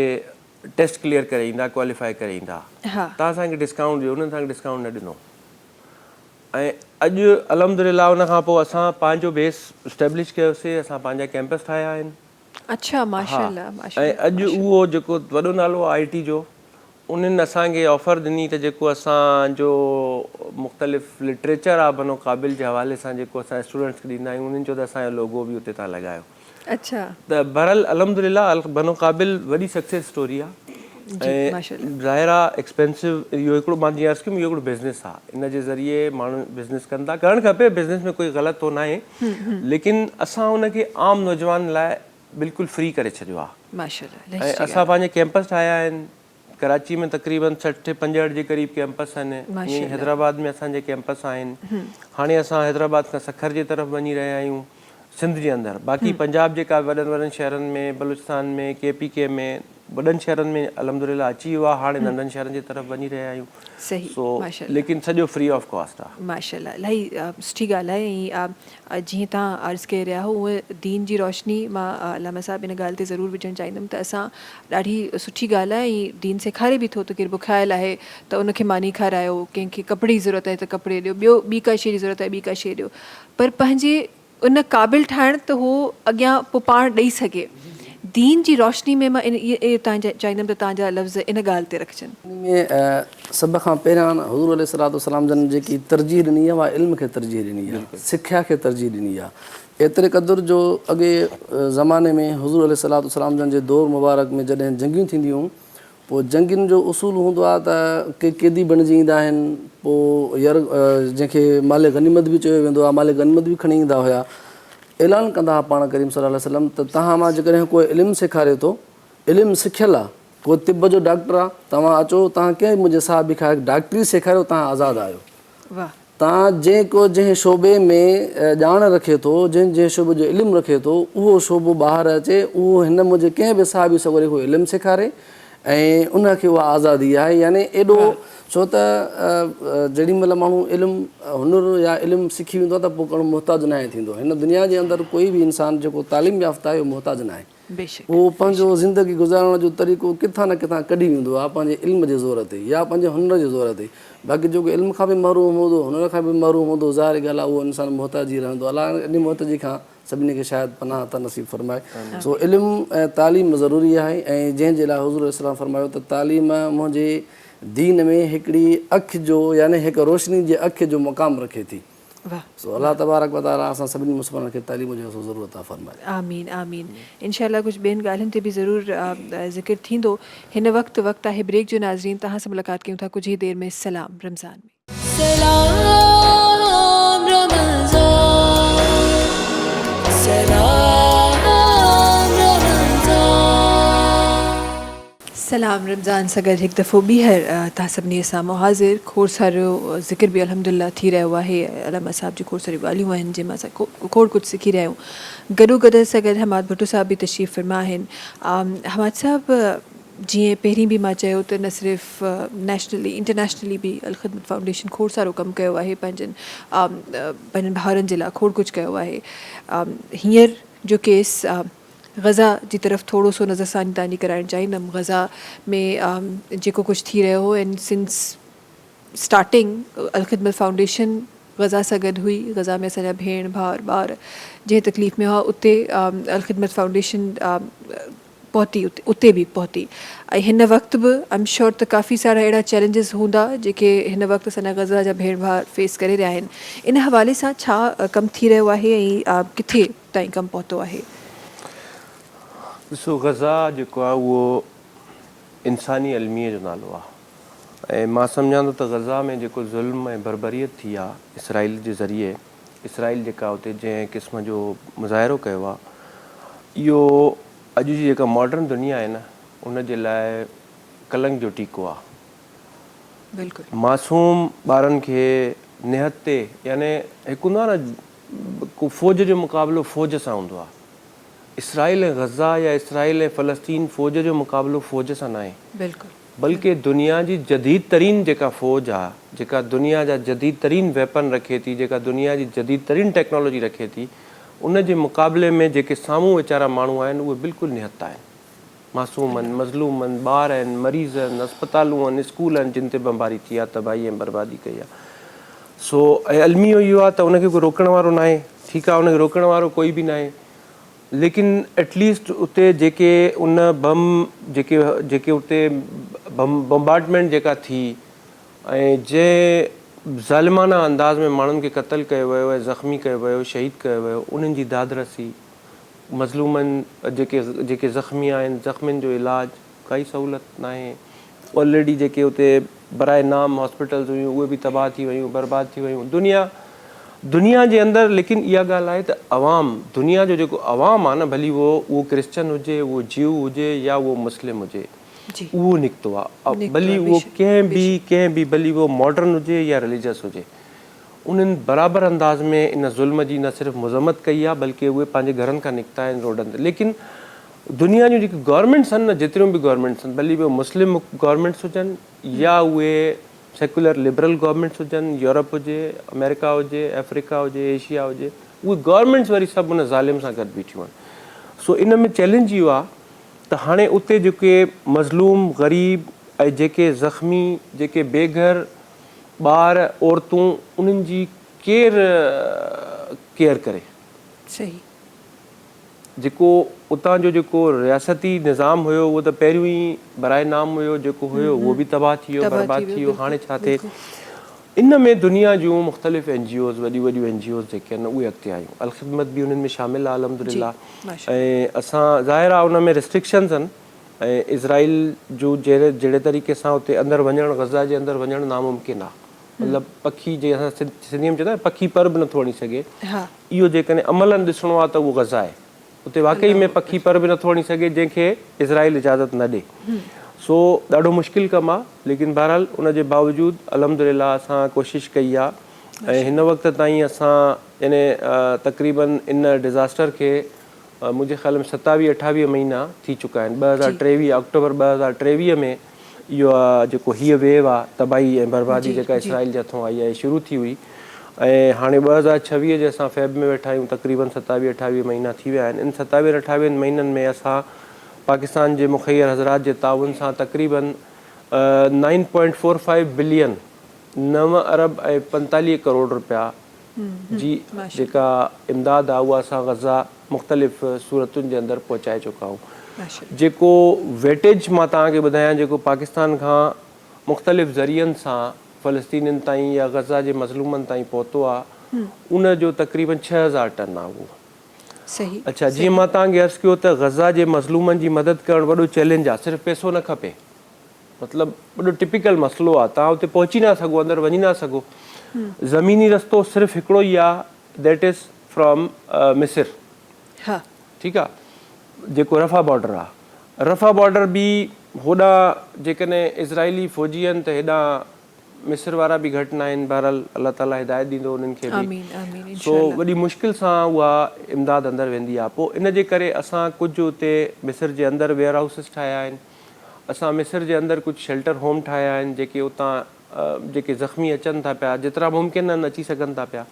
टेस्ट क्लियर करे ईंदा, क्वालिफाई करे ईंदा, तव्हां असांखे डिस्काउंट ॾियो। उन्हनि असांखे डिस्काउंट न ॾिनो। ऐं अॼु अल्हम्दुलिल्लाह उन खां पोइ असां पंहिंजो बेस इस्टेब्लिश कयोसीं, असां पंहिंजा कैंपस ठाहिया आहिनि। अच्छा, माशाअल्लाह। ऐं अॼु उहो जेको वॾो नालो आहे IT जो, उन्हनि असांखे ऑफर ॾिनी त जेको असांजो मुख़्तलिफ़ लिटरेचर आहे बनो क़ाबिल जे हवाले सां जेको असां स्टूडेंट्स खे ॾींदा आहियूं, उन्हनि चयो त असांजो लोगो बि उते तव्हां लॻायो। अच्छा। त बहरहाल अल्हम्दुलिल्लाह बनो क़ाबिल वॾी सक्सेस स्टोरी आहे। ऐं ज़ाहिर आहे एक्सपेंसिव, इहो हिकिड़ो मां जीअं अर्ज़ु कयुमि, इहो हिकिड़ो बिज़नेस आहे। इन जे ज़रिए माण्हू बिज़नेस कनि था, करणु खपे, बिज़नेस में कोई ग़लति तो न आहे, लेकिन असां उनखे आम नौजवान लाइ बिल्कुलु फ्री करे छॾियो आहे। माशाअल्लाह। ऐं असां पंहिंजे कैंपस ठाहिया आहिनि। कराची में तक़रीबन 60-65 जे क़रीब कैंपस आहिनि। ईअं हैदराबाद में असांजे कैंपस आहिनि। हाणे असां हैदराबाद खां सखर जे तरफ़ वञी रहिया आहियूं, सिंध जे अंदरि। बाक़ी पंजाब जेका वॾनि शहरनि में, बलूचिस्तान में, KPK में, वॾनि शहरनि में अल्हम्दुलिल्लाह अची वियो आहे। हाणे नंढनि शहरनि जे तरफ़ वञी रहिया आहियूं। सही, माशाअल्लाह। लेकिन सॼो फ्री ऑफ कॉस्ट आहे। माशाअल्लाह, इलाही सुठी ॻाल्हि आहे। ऐं जीअं तव्हां अर्ज़ु करे रहिया हो, उहे दीन जी रोशनी मां अलामा साहिब इन ॻाल्हि ते ज़रूरु विझणु चाहींदमि त असां ॾाढी सुठी ॻाल्हि आहे। ऐं दीन सेखारे बि थो त केरु बुखायल आहे त उनखे मानी खारायो, कंहिंखे कपिड़े जी ज़रूरत आहे त कपिड़े ॾियो, ॿी का शइ जी ज़रूरत आहे ॿी का शइ ॾियो। पर पंहिंजे उन क़ाबिल ठाहिण त हू अॻियां पोइ पाण ॾेई सघे। दीन जी रोशनी में मां इहे तव्हां चाहींदमि त तव्हांजा लफ़्ज़ इन ॻाल्हि ते रखजनि। इन में सभ खां पहिरियां हुज़ूर अलैहिस्सलाम जन जेकी तरजीह ॾिनी आहे उहा इल्म खे तरजीह ॾिनी आहे, सिख्या खे तरजीह ॾिनी आहे। एतिरे क़दुरु जो अॻे ज़माने में हुज़ूर अलैहिस्सलाम जन जे दौर मुबारक में जॾहिं जंगियूं थींदियूं पोइ जंगियुनि जो उसूल हूंदो आहे त के क़ैदी बणिजी ईंदा आहिनि, पोइ जंहिंखे माले गनीमत बि चयो वेंदो आहे, माले गनीमत बि खणी ईंदा हुया। ऐलान कंदा हुआ पाण करीम सल्लल्लाहु अलैहि वसल्लम त तव्हां मां जेकॾहिं कोई इल्मु सेखारे थो, इल्मु सिखियलु आहे, कोई तिब जो डॉक्टर आहे, तव्हां अचो, तव्हां कंहिं मुंहिंजे साहिब खां डॉक्टरी सेखारियो, तव्हां आज़ादु आहियो। वाह। तव्हां जंहिं शोबे में ॼाण रखे थो, जंहिं शोबे जो इल्मु रखे थो, उहो शोबो ॿाहिरि अचे, उहो हिन मुंहिंजे कंहिं बि साहिब सॻोरे को इल्मु सेखारे ऐं उनखे उहा आज़ादी आहे। यानी एॾो, छो त जेॾी महिल माण्हू इल्मु हुनुर या इल्मु सिखी वेंदो आहे त पोइ कहिड़ो मुहताज न आहे थींदो। हिन दुनिया जे अंदरि कोई बि इंसानु जेको तालीम याफ़्ता आहे उहो मुहताज न आहे। उहो पंहिंजो ज़िंदगी गुज़ारण जो तरीक़ो किथां न किथां कढी वेंदो आहे पंहिंजे इल्म जे ज़ोर ते या पंहिंजे हुनर जे ज़ोर ते। बाक़ी जेको इल्म खां बि महरूम हूंदो, हुनर खां बि महरूम हूंदो, ज़ाहिर ॻाल्हि आहे उहो इंसानु मुहताजी रहंदो। अलाह इन मुहताजी खां सभिनी खे शायदि पनाह त नसीब फरमाए। सो इल्मु ऐं तालीम ज़रूरी आहे ऐं जंहिंजे लाइ हुज़ूर इस्लाम फरमायो त तालीम मुंहिंजे दीन में हिकिड़ी अखि जो यानी हिकु रोशनी जे अखि जो मुक़ाम रखे थी। सो अल्लाह तबारक व तआला असां सभिनी मुस्लमाननि खे तालीम जो ज़रूरत आहे फरमाए। आमीन आमीन। इंशाअल्लाह कुझु ॿियनि ॻाल्हियुनि ते बि ज़रूरु ज़िक्र थींदो। हिन वक़्तु आहे ब्रेक जो। नाज़रीन तव्हां सां मुलाक़ात कयूं था कुझु ई देरि में सलाम रमज़ान में। सलाम रमज़ान सां गॾु हिकु दफ़ो ॿीहर तव्हां सभिनी साम्हूं हाज़िर। खोड़ सारो ज़िक्र बि अल्हम्दुलिल्लाह थी रहियो आहे। अलामा साहिब जी खोड़ सारियूं ॻाल्हियूं आहिनि जंहिंमां असां खोड़ कुझु सिखी रहिया आहियूं। गॾोगॾु सां गॾु हमाद भुट्टो साहिब बि तशरीफ़ फरमा आहिनि। हमाद साहिब, जीअं पहिरीं बि मां चयो त न सिर्फ़ु नेशनली इंटरनेशनली बि अल ख़िदमत फाउंडेशन खोड़ सारो कमु कयो आहे, पंहिंजनि भाउरनि जे लाइ खोड़ कुझु कयो आहे। हींअर जो केस ग़ज़ा जी तरफ़ थोरो सो नज़रसानी तानी कराइणु चाहींदमि। ग़ज़ा में जेको कुझु थी रहियो हो एंड सिंस स्टार्टिंग अल ख़िदमत फाउंडेशन ग़ज़ा सां गॾु हुई। ग़ज़ा में असांजा भेण भाउर ॿार जंहिं तकलीफ़ में हुआ उते अल ख़िदमत फाउंडेशन पहुती, उते बि पहुती। ऐं हिन वक़्तु बि आई एम श्योर त काफ़ी सारा अहिड़ा चैलेंजिस हूंदा जेके हिन वक़्तु असांजा ग़ज़ा जा भेण भाउ फेस करे रहिया आहिनि। इन हवाले सां छा कमु थी रहियो आहे ऐं किथे ताईं कमु पहुतो आहे? ॾिसो, ग़ज़ा जेको आहे उहो इंसानी अलमीअ जो नालो आहे ऐं मां सम्झां थो त ग़ज़ा में जेको ज़ुल्म ऐं बरबरीत थी आहे इसराइल जे ज़रिए, इसराइल जेका उते जंहिं क़िस्म जो मुज़ाहिरो कयो आहे, इहो अॼु जी जेका मॉडर्न दुनिया आहे न उन जे लाइ कलंक जो टीको आहे। बिल्कुलु मासूम ॿारनि खे निहते, यानी हिकु हूंदो आहे न को फ़ौज जो मुक़ाबिलो फ़ौज सां हूंदो आहे। इसराइल ऐं ग़ज़ा या इसराइल ऐं फ़लस्तीन फ़ौज जो मुक़ाबिलो फ़ौज सां न आहे। बिल्कुलु। बल्कि दुनिया जी जदीद तरीन जेका फ़ौज आहे, जेका दुनिया जा जदीद तरीन वेपन रखे थी, जेका दुनिया जी जदीद तरीन टेक्नोलॉजी रखे थी, उन जे मुक़ाबले में जेके साम्हूं वीचारा माण्हू आहिनि उहे बिल्कुलु निहत आहिनि। मासूम आहिनि, मज़लूम आहिनि, ॿार आहिनि, मरीज़ आहिनि, अस्पतालूं आहिनि, स्कूल आहिनि जिन ते बमबारी थी आहे, तबाही ऐं बर्बादी कई आहे। सो ऐं अलमियो इहो आहे त उनखे कोई रोकण वारो न आहे। ठीकु आहे, उनखे रोकण वारो कोई बि न आहे, लेकिन एटलीस्ट उते जेके उन बम जेके उते बम्बार्डमेंट जेका थी ऐं जंहिं ज़ालिमाना अंदाज़ में माण्हुनि खे क़तलु कयो वियो ऐं ज़ख़्मी कयो वियो, शहीद कयो वियो, उन्हनि जी दादरसी, मज़लूमनि जेके ज़ख़्मी आहिनि, ज़ख़्मियुनि जो इलाजु काई सहूलियत न आहे। ऑलरेडी जेके उते बराए नाम हॉस्पिटल्स हुयूं उहे बि तबाह थी वियूं, बर्बाद थी वियूं दुनिया जे अंदरि। लेकिन इहा ॻाल्हि आहे त अवाम, दुनिया जो जेको अवाम आहे न, भली उहो क्रिश्चन हुजे, उहो ज्यू हुजे या उहो मुस्लिम हुजे, उहो निकितो आहे। भली उहो कंहिं बि भली उहो मॉडर्न हुजे या रिलीजियस हुजे, उन्हनि बराबरि अंदाज़ में इन ज़ुल्म जी न सिर्फ़ु मज़म्मत कई आहे बल्कि उहे पंहिंजे घरनि खां निकिता आहिनि रोडनि ते। लेकिन दुनिया जूं जेके गवर्नमेंट्स आहिनि न, जेतिरियूं बि गवर्नमेंट्स आहिनि, भली उहे मुस्लिम गवर्नमेंट्स हुजनि या उहे सेकुलर लिबरल गवर्नमेंट्स हुजनि, यूरोप हुजे, अमेरिका हुजे, अफ्रीका हुजे, एशिया हुजे, उहे गवर्नमेंट्स वरी सभु उन ज़ालिम सां गॾु बीठियूं आहिनि। सो इन में चैलेंज इहो आहे त हाणे उते जेके मज़लूम, ग़रीब ऐं जेके ज़ख़्मी, जेके बेघर ॿार, औरतूं, उन्हनि जी केरु केयर करे? सही जेको उतां जो जेको रियासती निज़ाम हुयो उहो त पहिरियों ई बराए नाम हुयो, जेको हुयो उहो बि तबाह थी वियो, बर्बाद थी वियो। हाणे छा थिए, इन में दुनिया जूं मुख़्तलिफ़ NGOs, वॾियूं वॾियूं NGOs जेके आहिनि उहे अॻिते आयूं। अलख़िदमत बि उन्हनि में शामिलु आहे अल्हम्दुलिल्लाह। ऐं असां ज़ाहिर आहे उन में रिस्ट्रिक्शन्स आहिनि, ऐं इज़राइल जो जहिड़े तरीक़े सां उते अंदरि वञणु, गज़ा जे अंदरि वञणु नामुमकिन आहे। मतिलबु पखी जे असां सिंधीअ में चवंदा आहियूं पखी पर बि नथो वञी सघे। इहो जेकॾहिं अमलन ॾिसणो आहे त उहो गज़ा आहे, उते वाक़ई में पखी पर बि नथो वञी सघे जंहिंखे इज़राइल इजाज़त न ॾे। सो ॾाढो मुश्किल कमु आहे, लेकिन बहरहाल उन जे बावजूदु अल्हम्दुलिल्लाह असां कोशिशि कई आहे। ऐं हिन वक़्त ताईं असां यानी तक़रीबन इन डिज़ास्टर खे मुंहिंजे ख़्याल में 27-28 महीना थी चुका आहिनि। 2023 अक्टूबर 2023 में इहो जेको हीअ वेव आहे तबाही ऐं बर्बादी जेका इसराइल जे हथों आई आहे शुरू थी हुई। ऐं हाणे 2026 जे असां फेब में वेठा आहियूं, तक़रीबन 27-28 महीना थी विया आहिनि। इन 27-28 महीननि में असां पाकिस्तान जे मुखैर हज़रात जे ताउन सां तक़रीबन 9.45 बिलियन 9 अरब ऐं 45 करोड़ रुपया जी जेका इमदाद आहे उहा असां गज़ा मुख़्तलिफ़ सूरतुनि जे अंदरि पहुचाए चुका आहियूं। जेको वेटेज मां तव्हांखे ॿुधायां जेको पाकिस्तान खां मुख़्तलिफ़ ज़रियनि सां फ़लस्तीनियुनि ताईं या गज़ा जे मज़लूमनि ताईं पहुतो आहे, उन जो तक़रीबन 6000 टन आहे उहो। सही। अच्छा, जीअं मां तव्हांखे अर्ज़ु कयो त गज़ा जे मज़लूमनि जी मदद करणु वॾो चैलेंज आहे, सिर्फ़ु पैसो न खपे, मतिलबु वॾो टिपिकल मसइलो आहे। तव्हां उते पहुची न सघो, अंदरि वञी न सघो। ज़मीनी रस्तो सिर्फ़ु हिकिड़ो ई आहे, दैट इज़ फ्रॉम मिस्र। हा, ठीकु आहे, जेको रफ़ा बॉर्डर आहे। रफ़ा बॉर्डर बि होॾां जेकॾहिं इज़राइली फ़ौजी आहिनि त हेॾां मिस्र वारा बि घटि न आहिनि। बहरहाल अलाह ताला हिदायत ॾींदो उन्हनि खे बि। सो वॾी मुश्किल सां उहा इमदाद अंदरि वेंदी आहे। पोइ इन जे करे असां कुझु उते मिस्र जे अंदरि वेयर हाउसिस ठाहिया आहिनि। असां मिस्र जे अंदरि कुझु शेल्टर होम ठाहिया आहिनि जेके उतां जेके ज़ख़्मी अचनि था पिया, जेतिरा मुमकिन आहिनि अची सघनि था पिया,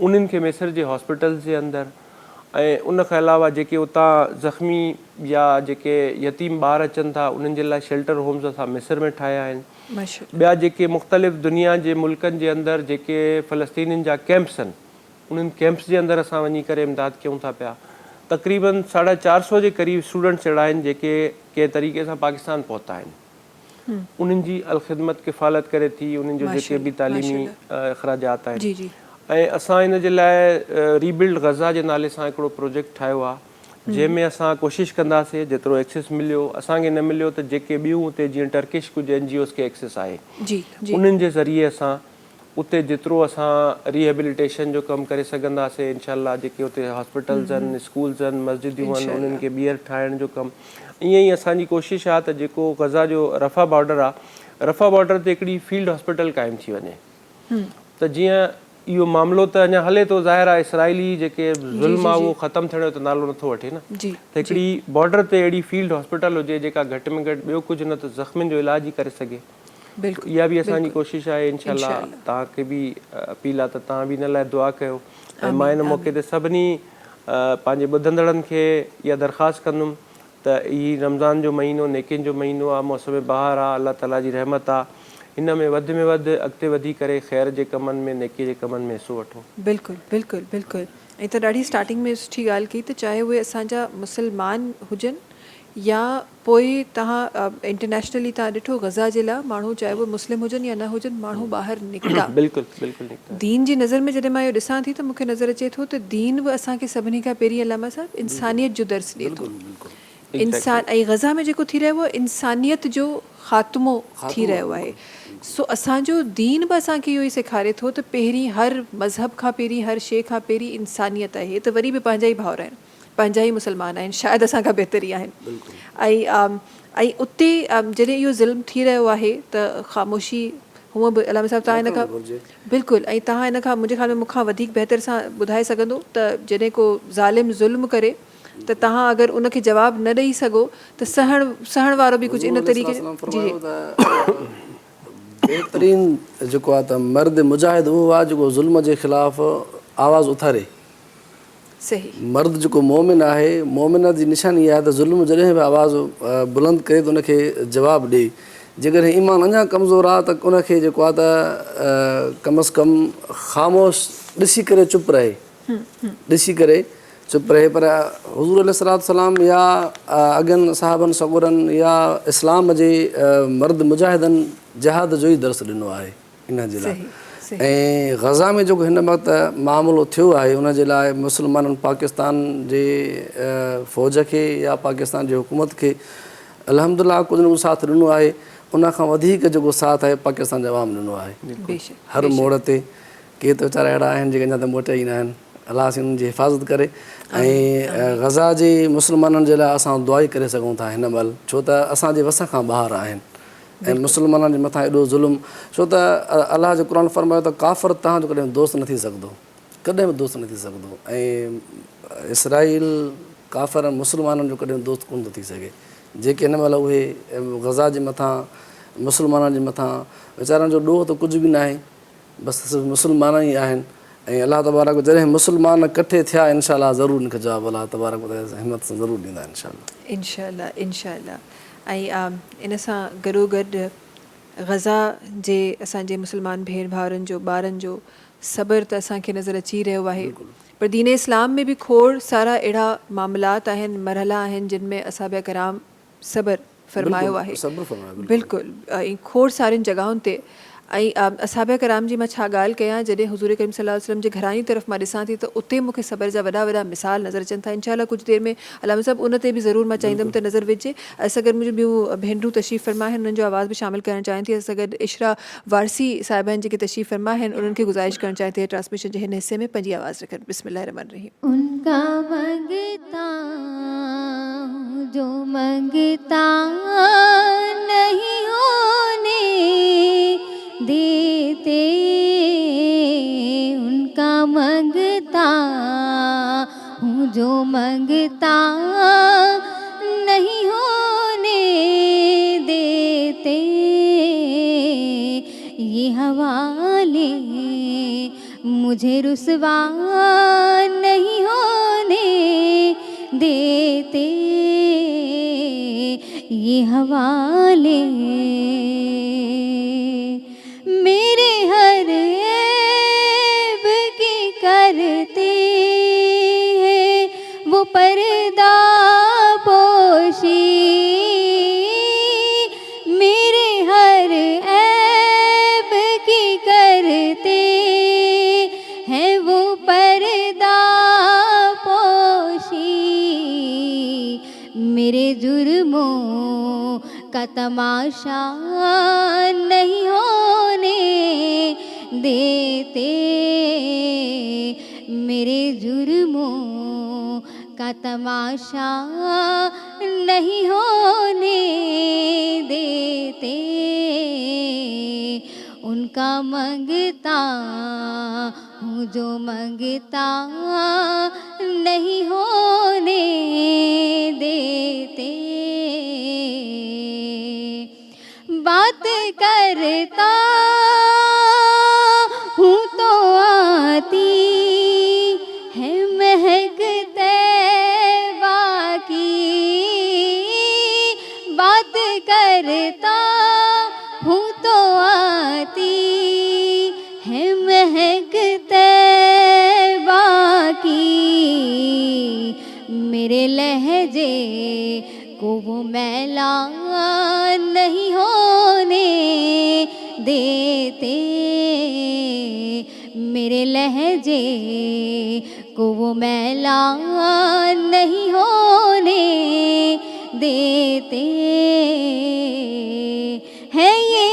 उन्हनि खे मिस्र जे हॉस्पिटल्स जे अंदरि। ऐं उन खां अलावा जेके उतां ज़ख़्मी या जेके यतीम ॿार अचनि था उन्हनि जे लाइ शेल्टर होम्स असां मिस्र में ठाहिया आहिनि। ॿिया जेके मुख़्तलिफ़ दुनिया जे मुल्कनि जे अंदरि जेके फ़लस्तीनियुनि जा कैंप्स आहिनि, उन्हनि कैंप्स जे अंदरि असां वञी करे इमदाद कयूं था पिया। तक़रीबन 450 जे क़रीब स्टूडेंट्स अहिड़ा आहिनि जेके कंहिं तरीक़े सां पाकिस्तान पहुता आहिनि। उन्हनि जी अलख़िदमत किफ़ालत करे थी, उन्हनि जो जेके बि तालीमी अख़राजात आहिनि। ऐं असां इन जे लाइ रीबिल्ड गज़ा जे नाले सां हिकिड़ो प्रोजेक्ट ठाहियो आहे, जंहिंमें असां कोशिशि कंदासीं जेतिरो एक्सेस मिलियो, असांखे न मिलियो त जेके ॿियूं उते जीअं टर्किश कुझु NGOs खे एक्सेस आहे, उन्हनि जे ज़रिए असां उते जेतिरो असां रिहेबिलिटेशन जो कमु करे सघंदासीं इंशाअल्लाह। जेके उते हॉस्पिटल्स आहिनि, स्कूल्स आहिनि, मस्जिदियूं आहिनि, उन्हनि खे ॿीहर ठाहिण जो कमु। ईअं ई असांजी कोशिशि आहे त जेको गज़ा जो रफ़ा बॉर्डर आहे, रफ़ा बॉर्डर ते हिकिड़ी फील्ड हॉस्पिटल क़ाइमु थी वञे, त जीअं इहो मामिलो त अञा हले थो। ज़ाहिर आहे इसराइली जेके ज़ुल्म आहे उहो ख़तमु थियण जो त नालो नथो वठे न। त हिकिड़ी बॉर्डर ते अहिड़ी फील्ड हॉस्पिटल हुजे जेका घटि में घटि ॿियो कुझु न त ज़ख़्मियुनि जो इलाज ई करे सघे। इहा बि असांजी कोशिशि आहे इंशाअल्लाह। तव्हांखे बि अपील आहे त तव्हां बि इन लाइ दुआ कयो। ऐं मां इन मौक़े ते सभिनी पंहिंजे ॿुधंदड़नि खे इहा दरख़्वास्त कंदुमि त हीउ रमज़ान जो महीनो नेकियुनि जो महीनो आहे, मौसम बहार आहे, अलाह ताला जी रहमत आहे। हिन में वधि अॻिते वधी करे ख़ैर जे कमनि में, नेकीअ जे कमनि में हिसो वठो। बिल्कुलु बिल्कुलु बिल्कुलु। ऐं त ॾाढी स्टार्टिंग में सुठी ॻाल्हि कई त चाहे उहे असांजा मुस्लमान हुजनि या पोइ तव्हां इंटरनेशनली तव्हां ॾिठो गज़ा जे लाइ माण्हू, चाहे उहे मुस्लिम हुजनि या न हुजनि, माण्हू ॿाहिरि निकिता। बिल्कुलु बिल्कुलु निकिता। दीन जी नज़र में जॾहिं मां इहो ॾिसां थी त मूंखे नज़र अचे थो त दीन बि असांखे सभिनी खां पहिरीं अलामा साहिबु इंसानियत जो दर्स ॾिए थो। इंसान ऐं गज़ा में जेको थी रहियो आहे इंसानियत जो ख़ात्मो थी रहियो आहे। सो असांजो दीन बि असांखे इहो ई सेखारे थो त पहिरीं हर मज़हब खां पहिरीं, हर शइ खां पहिरीं इंसानियत आहे। त वरी बि पंहिंजा ई भाउर आहिनि, पंहिंजा ई मुस्लमान आहिनि, शायदि असांखां बहितर ई आहिनि। ऐं उते जॾहिं इहो ज़ुल्म थी रहियो आहे त ख़ामोशी हूअं बि अलामा साहिबु तव्हां इन खां बिल्कुलु, ऐं तव्हां इन खां मुंहिंजे ख़्याल में मूंखां वधीक बहितर सां ॿुधाए सघंदो त जॾहिं को ज़ालिम ज़ुल्म करे त तव्हां अगरि उनखे जवाबु न ॾेई सघो त सहण वारो बि कुझु इन तरीक़े बहितरीन जेको आहे त मर्द मुजाहिद उहो आहे जेको ज़ुल्म जे ख़िलाफ़ु आवाज़ु उथारे। सही। मर्द जेको मोमिन आहे, मोमिन जी निशानी आहे त ज़ुल्म जॾहिं बि आवाज़ु बुलंद करे त उनखे जवाबु ॾिए। जेकॾहिं ईमान अञा कमज़ोर आहे त उनखे जेको आहे त कम अज़ कम ख़ामोश ॾिसी करे चुप रहे, ॾिसी करे चुप रहे। पर हुज़ूर अलैहिस्सलाम या अॻियनि साहबनि सगुरनि या इस्लाम जे मर्द मुजाहिदनि जिहाद जो ई दर्स ॾिनो आहे इन जे लाइ। ऐं ग़ज़ा में जेको हिन वक़्तु मामिलो थियो आहे उन जे लाइ मुस्लमाननि पाकिस्तान जे फ़ौज खे या पाकिस्तान जी हुकूमत खे अल्हम्दुलिल्लाह कुझु न कुझु साथ ॾिनो आहे। उन खां वधीक जेको साथ आहे पाकिस्तान जे अवाम ॾिनो आहे हर मोड़ ते। के त वीचारा अहिड़ा आहिनि जेके अञा त मोटिया ई न आहिनि। अलाह साईं उन्हनि जी हिफ़ाज़त करे। ऐं ग़ज़ा जे मुस्लमाननि जे लाइ असां दुआ ई करे सघूं था हिन महिल, छो त असांजे वस खां ॿाहिरि आहिनि ऐं मुस्लमाननि जे मथां एॾो ज़ुल्म। छो त अलाह जो क़ुर फरमायो त काफ़िर तव्हांजो कॾहिं दोस्त न थी सघंदो, कॾहिं बि दोस्त न थी सघंदो। ऐं इसराईल काफ़िर मुस्लमाननि जो कॾहिं दोस्त कोन थो थी सघे। जेके हिन महिल उहे ग़ज़ा जे मथां मुस्लमाननि जे मथां वीचारनि जो ॾोह त कुझु बि न आहे, बसि सिर्फ़ु मुस्लमान ई आहिनि। ऐं अलाह तबारक जॾहिं मुस्लमान इकठे थिया इनशा अलाह ज़रूरु हिनखे जवाबु अलाह तबारक हिमत सां ज़रूरु ॾींदा इनशा अल्लाह। ऐं इन सां गॾोगॾु ग़ज़ा जे असांजे मुस्लमान भेण भाउरनि जो ॿारनि जो सब्र त असांखे नज़र अची रहियो आहे। पर दीन इस्लाम में बि खोड़ सारा अहिड़ा मामलात आहिनि, मरहला आहिनि जिन में असहाबे कराम सब्र फरमायो आहे। बिल्कुलु। ऐं खोड़ सारियुनि जॻहुनि ते। ऐं असहाबे कराम जी मां छा ॻाल्हि कयां, जॾहिं हुज़ूर करीम सल्लल्लाहु अलैहि वसल्लम जे घरानी तरफ़ मां ॾिसां थी त उते मूंखे सब्र जा वॾा वॾा मिसाल नज़र अचनि था। इंशाअल्लाह कुझु देरि में अलामा साहिबु उन ते बि ज़रूरु मां चाहींदमि त नज़र विझे। असां गॾु मुंहिंजूं ॿियूं भेनरूं तशरीफ़ फरमा आहिनि, उन्हनि जो आवाज़ बि शामिलु करणु चाहियां थी। असां गॾु इशरा वारसी साहिबान जेके तशरीफ़ फरमा आहिनि, उन्हनि खे गुज़ारिश करणु चाहियां थी ट्रांसमिशन जे हिन हिसे में पंहिंजी आवाज़ रखनि। बिस्मिल्लाहिर्रहमानिर्रहीम। उनका मंगता जो मंगता नहीं होने देते, उनका मंगता हूँ जो मंगता नहीं होने देते, ये हवाले मुझे रुसवा नहीं होने देते, ये हवाले मेरे हर ऐब की करते हैं वो पर्दा पोशी, मेरे हर ऐब की करते हैं वो पर्दा पोशी, मेरे जुर्मों का तमाशा नहीं होने देते, मेरे जुर्मों का तमाशा नहीं होने देते, उनका मंगता हूँ जो मंगता नहीं होने देते, बात करता हूँ तो आती है महक तैबा की, बात करता हूँ तो आती है महक तैबा की, मेरे लहजे को वो मैला नहीं होने देते, मेरे लहजे को वो मैला नहीं होने देते, है ये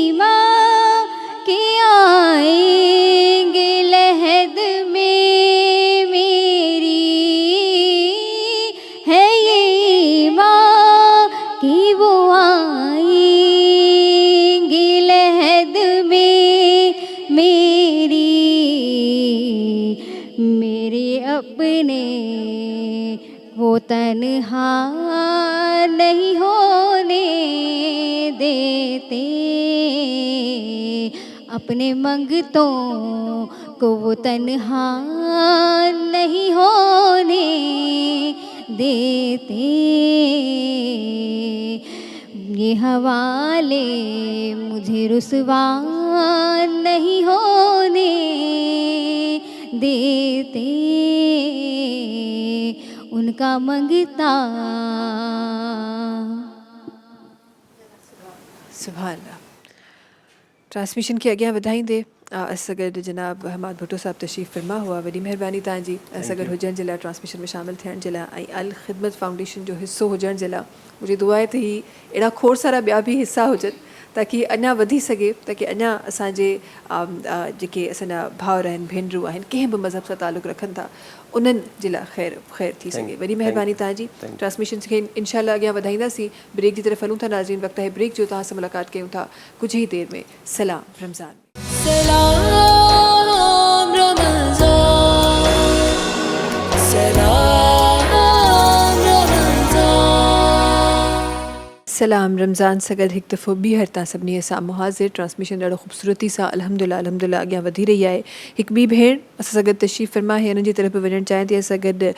ईमान के आएंगे लहद में मेरी, है ये ईमान कि वो आएंगे लहद में मेरी, मेरे अपने वो तन्हा नहीं होने देते, अपने मंगतों को वो तन्हा नहीं होने देते, ये हवाले मुझे रुसवा नहीं होने देते। का मंगता। सुभान अल्लाह। ट्रांसमिशन खे अॻियां वधाईंदे असगर जनाब हमाद भुट्टो साहब तशरीफ़ फरमा हुआ। वॾी महिरबानी तव्हांजी असगर हुजण जे लाइ, ट्रांसमिशन में शामिल थियण जे लाइ ऐं अल ख़िदमत फाउंडेशन जो हिसो हुजण जे लाइ। मुंहिंजी दुआ आहे त ही अहिड़ा खोड़ सारा ॿिया बि हिसा हुजनि ताकी अञा वधी सघे, ताकी अञा असांजे जेके असांजा भाउर आहिनि, भेनरूं आहिनि, कंहिं बि मज़हब सां तालुक़ु रखनि था, उन्हनि जे लाइ ख़ैर थी सघे। वॾी महिरबानी तव्हांजी। ट्रांसमिशन खे इंशाअल्लाह अॻियां वधाईंदासीं। ब्रेक जी तरफ़ हलूं था नाज़रीन। वक़्तु आहे ब्रेक जो। तव्हां सां मुलाक़ात कयूं था कुझु ई देरि में सलाम रमज़ान। सलाम रमज़ान सगल हिकु दफ़ो ॿीहर तव्हां सभिनी सां मुहाज़िर। ट्रांसमिशन ॾाढो ख़ूबसूरती सां अल्हम्दुलिल्लाह अॻियां वधी रही आहे। हिकु ॿी भेण असां सां गॾु तशरीफ़ फरमा आहे, हुननि जी तरफ़ वञणु चाहियां थी। असां गॾु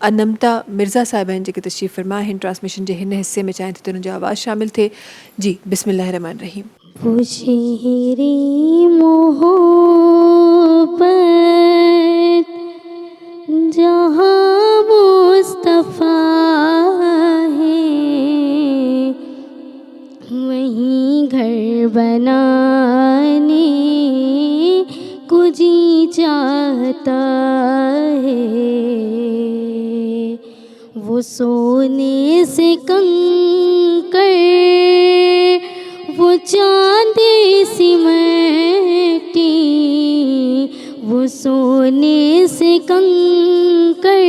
अनमता मिर्ज़ा साहिब आहिनि जेके तशरीफ़ फरमा आहिनि ट्रांसमिशन जे हिन हिस्से में। चाहियां थी त हुननि जो आवाज़ शामिल थिए। जी बिस्मिल्लाहिर रहमान रहीम। वो शेरे मोहब्बत जहाँ मुस्तफ़ा है, वहीं घर बनाने को जी चाहता है। वो सोने से कंकर, वो चांदी सी मिट्टी, वो सोने से कंकर,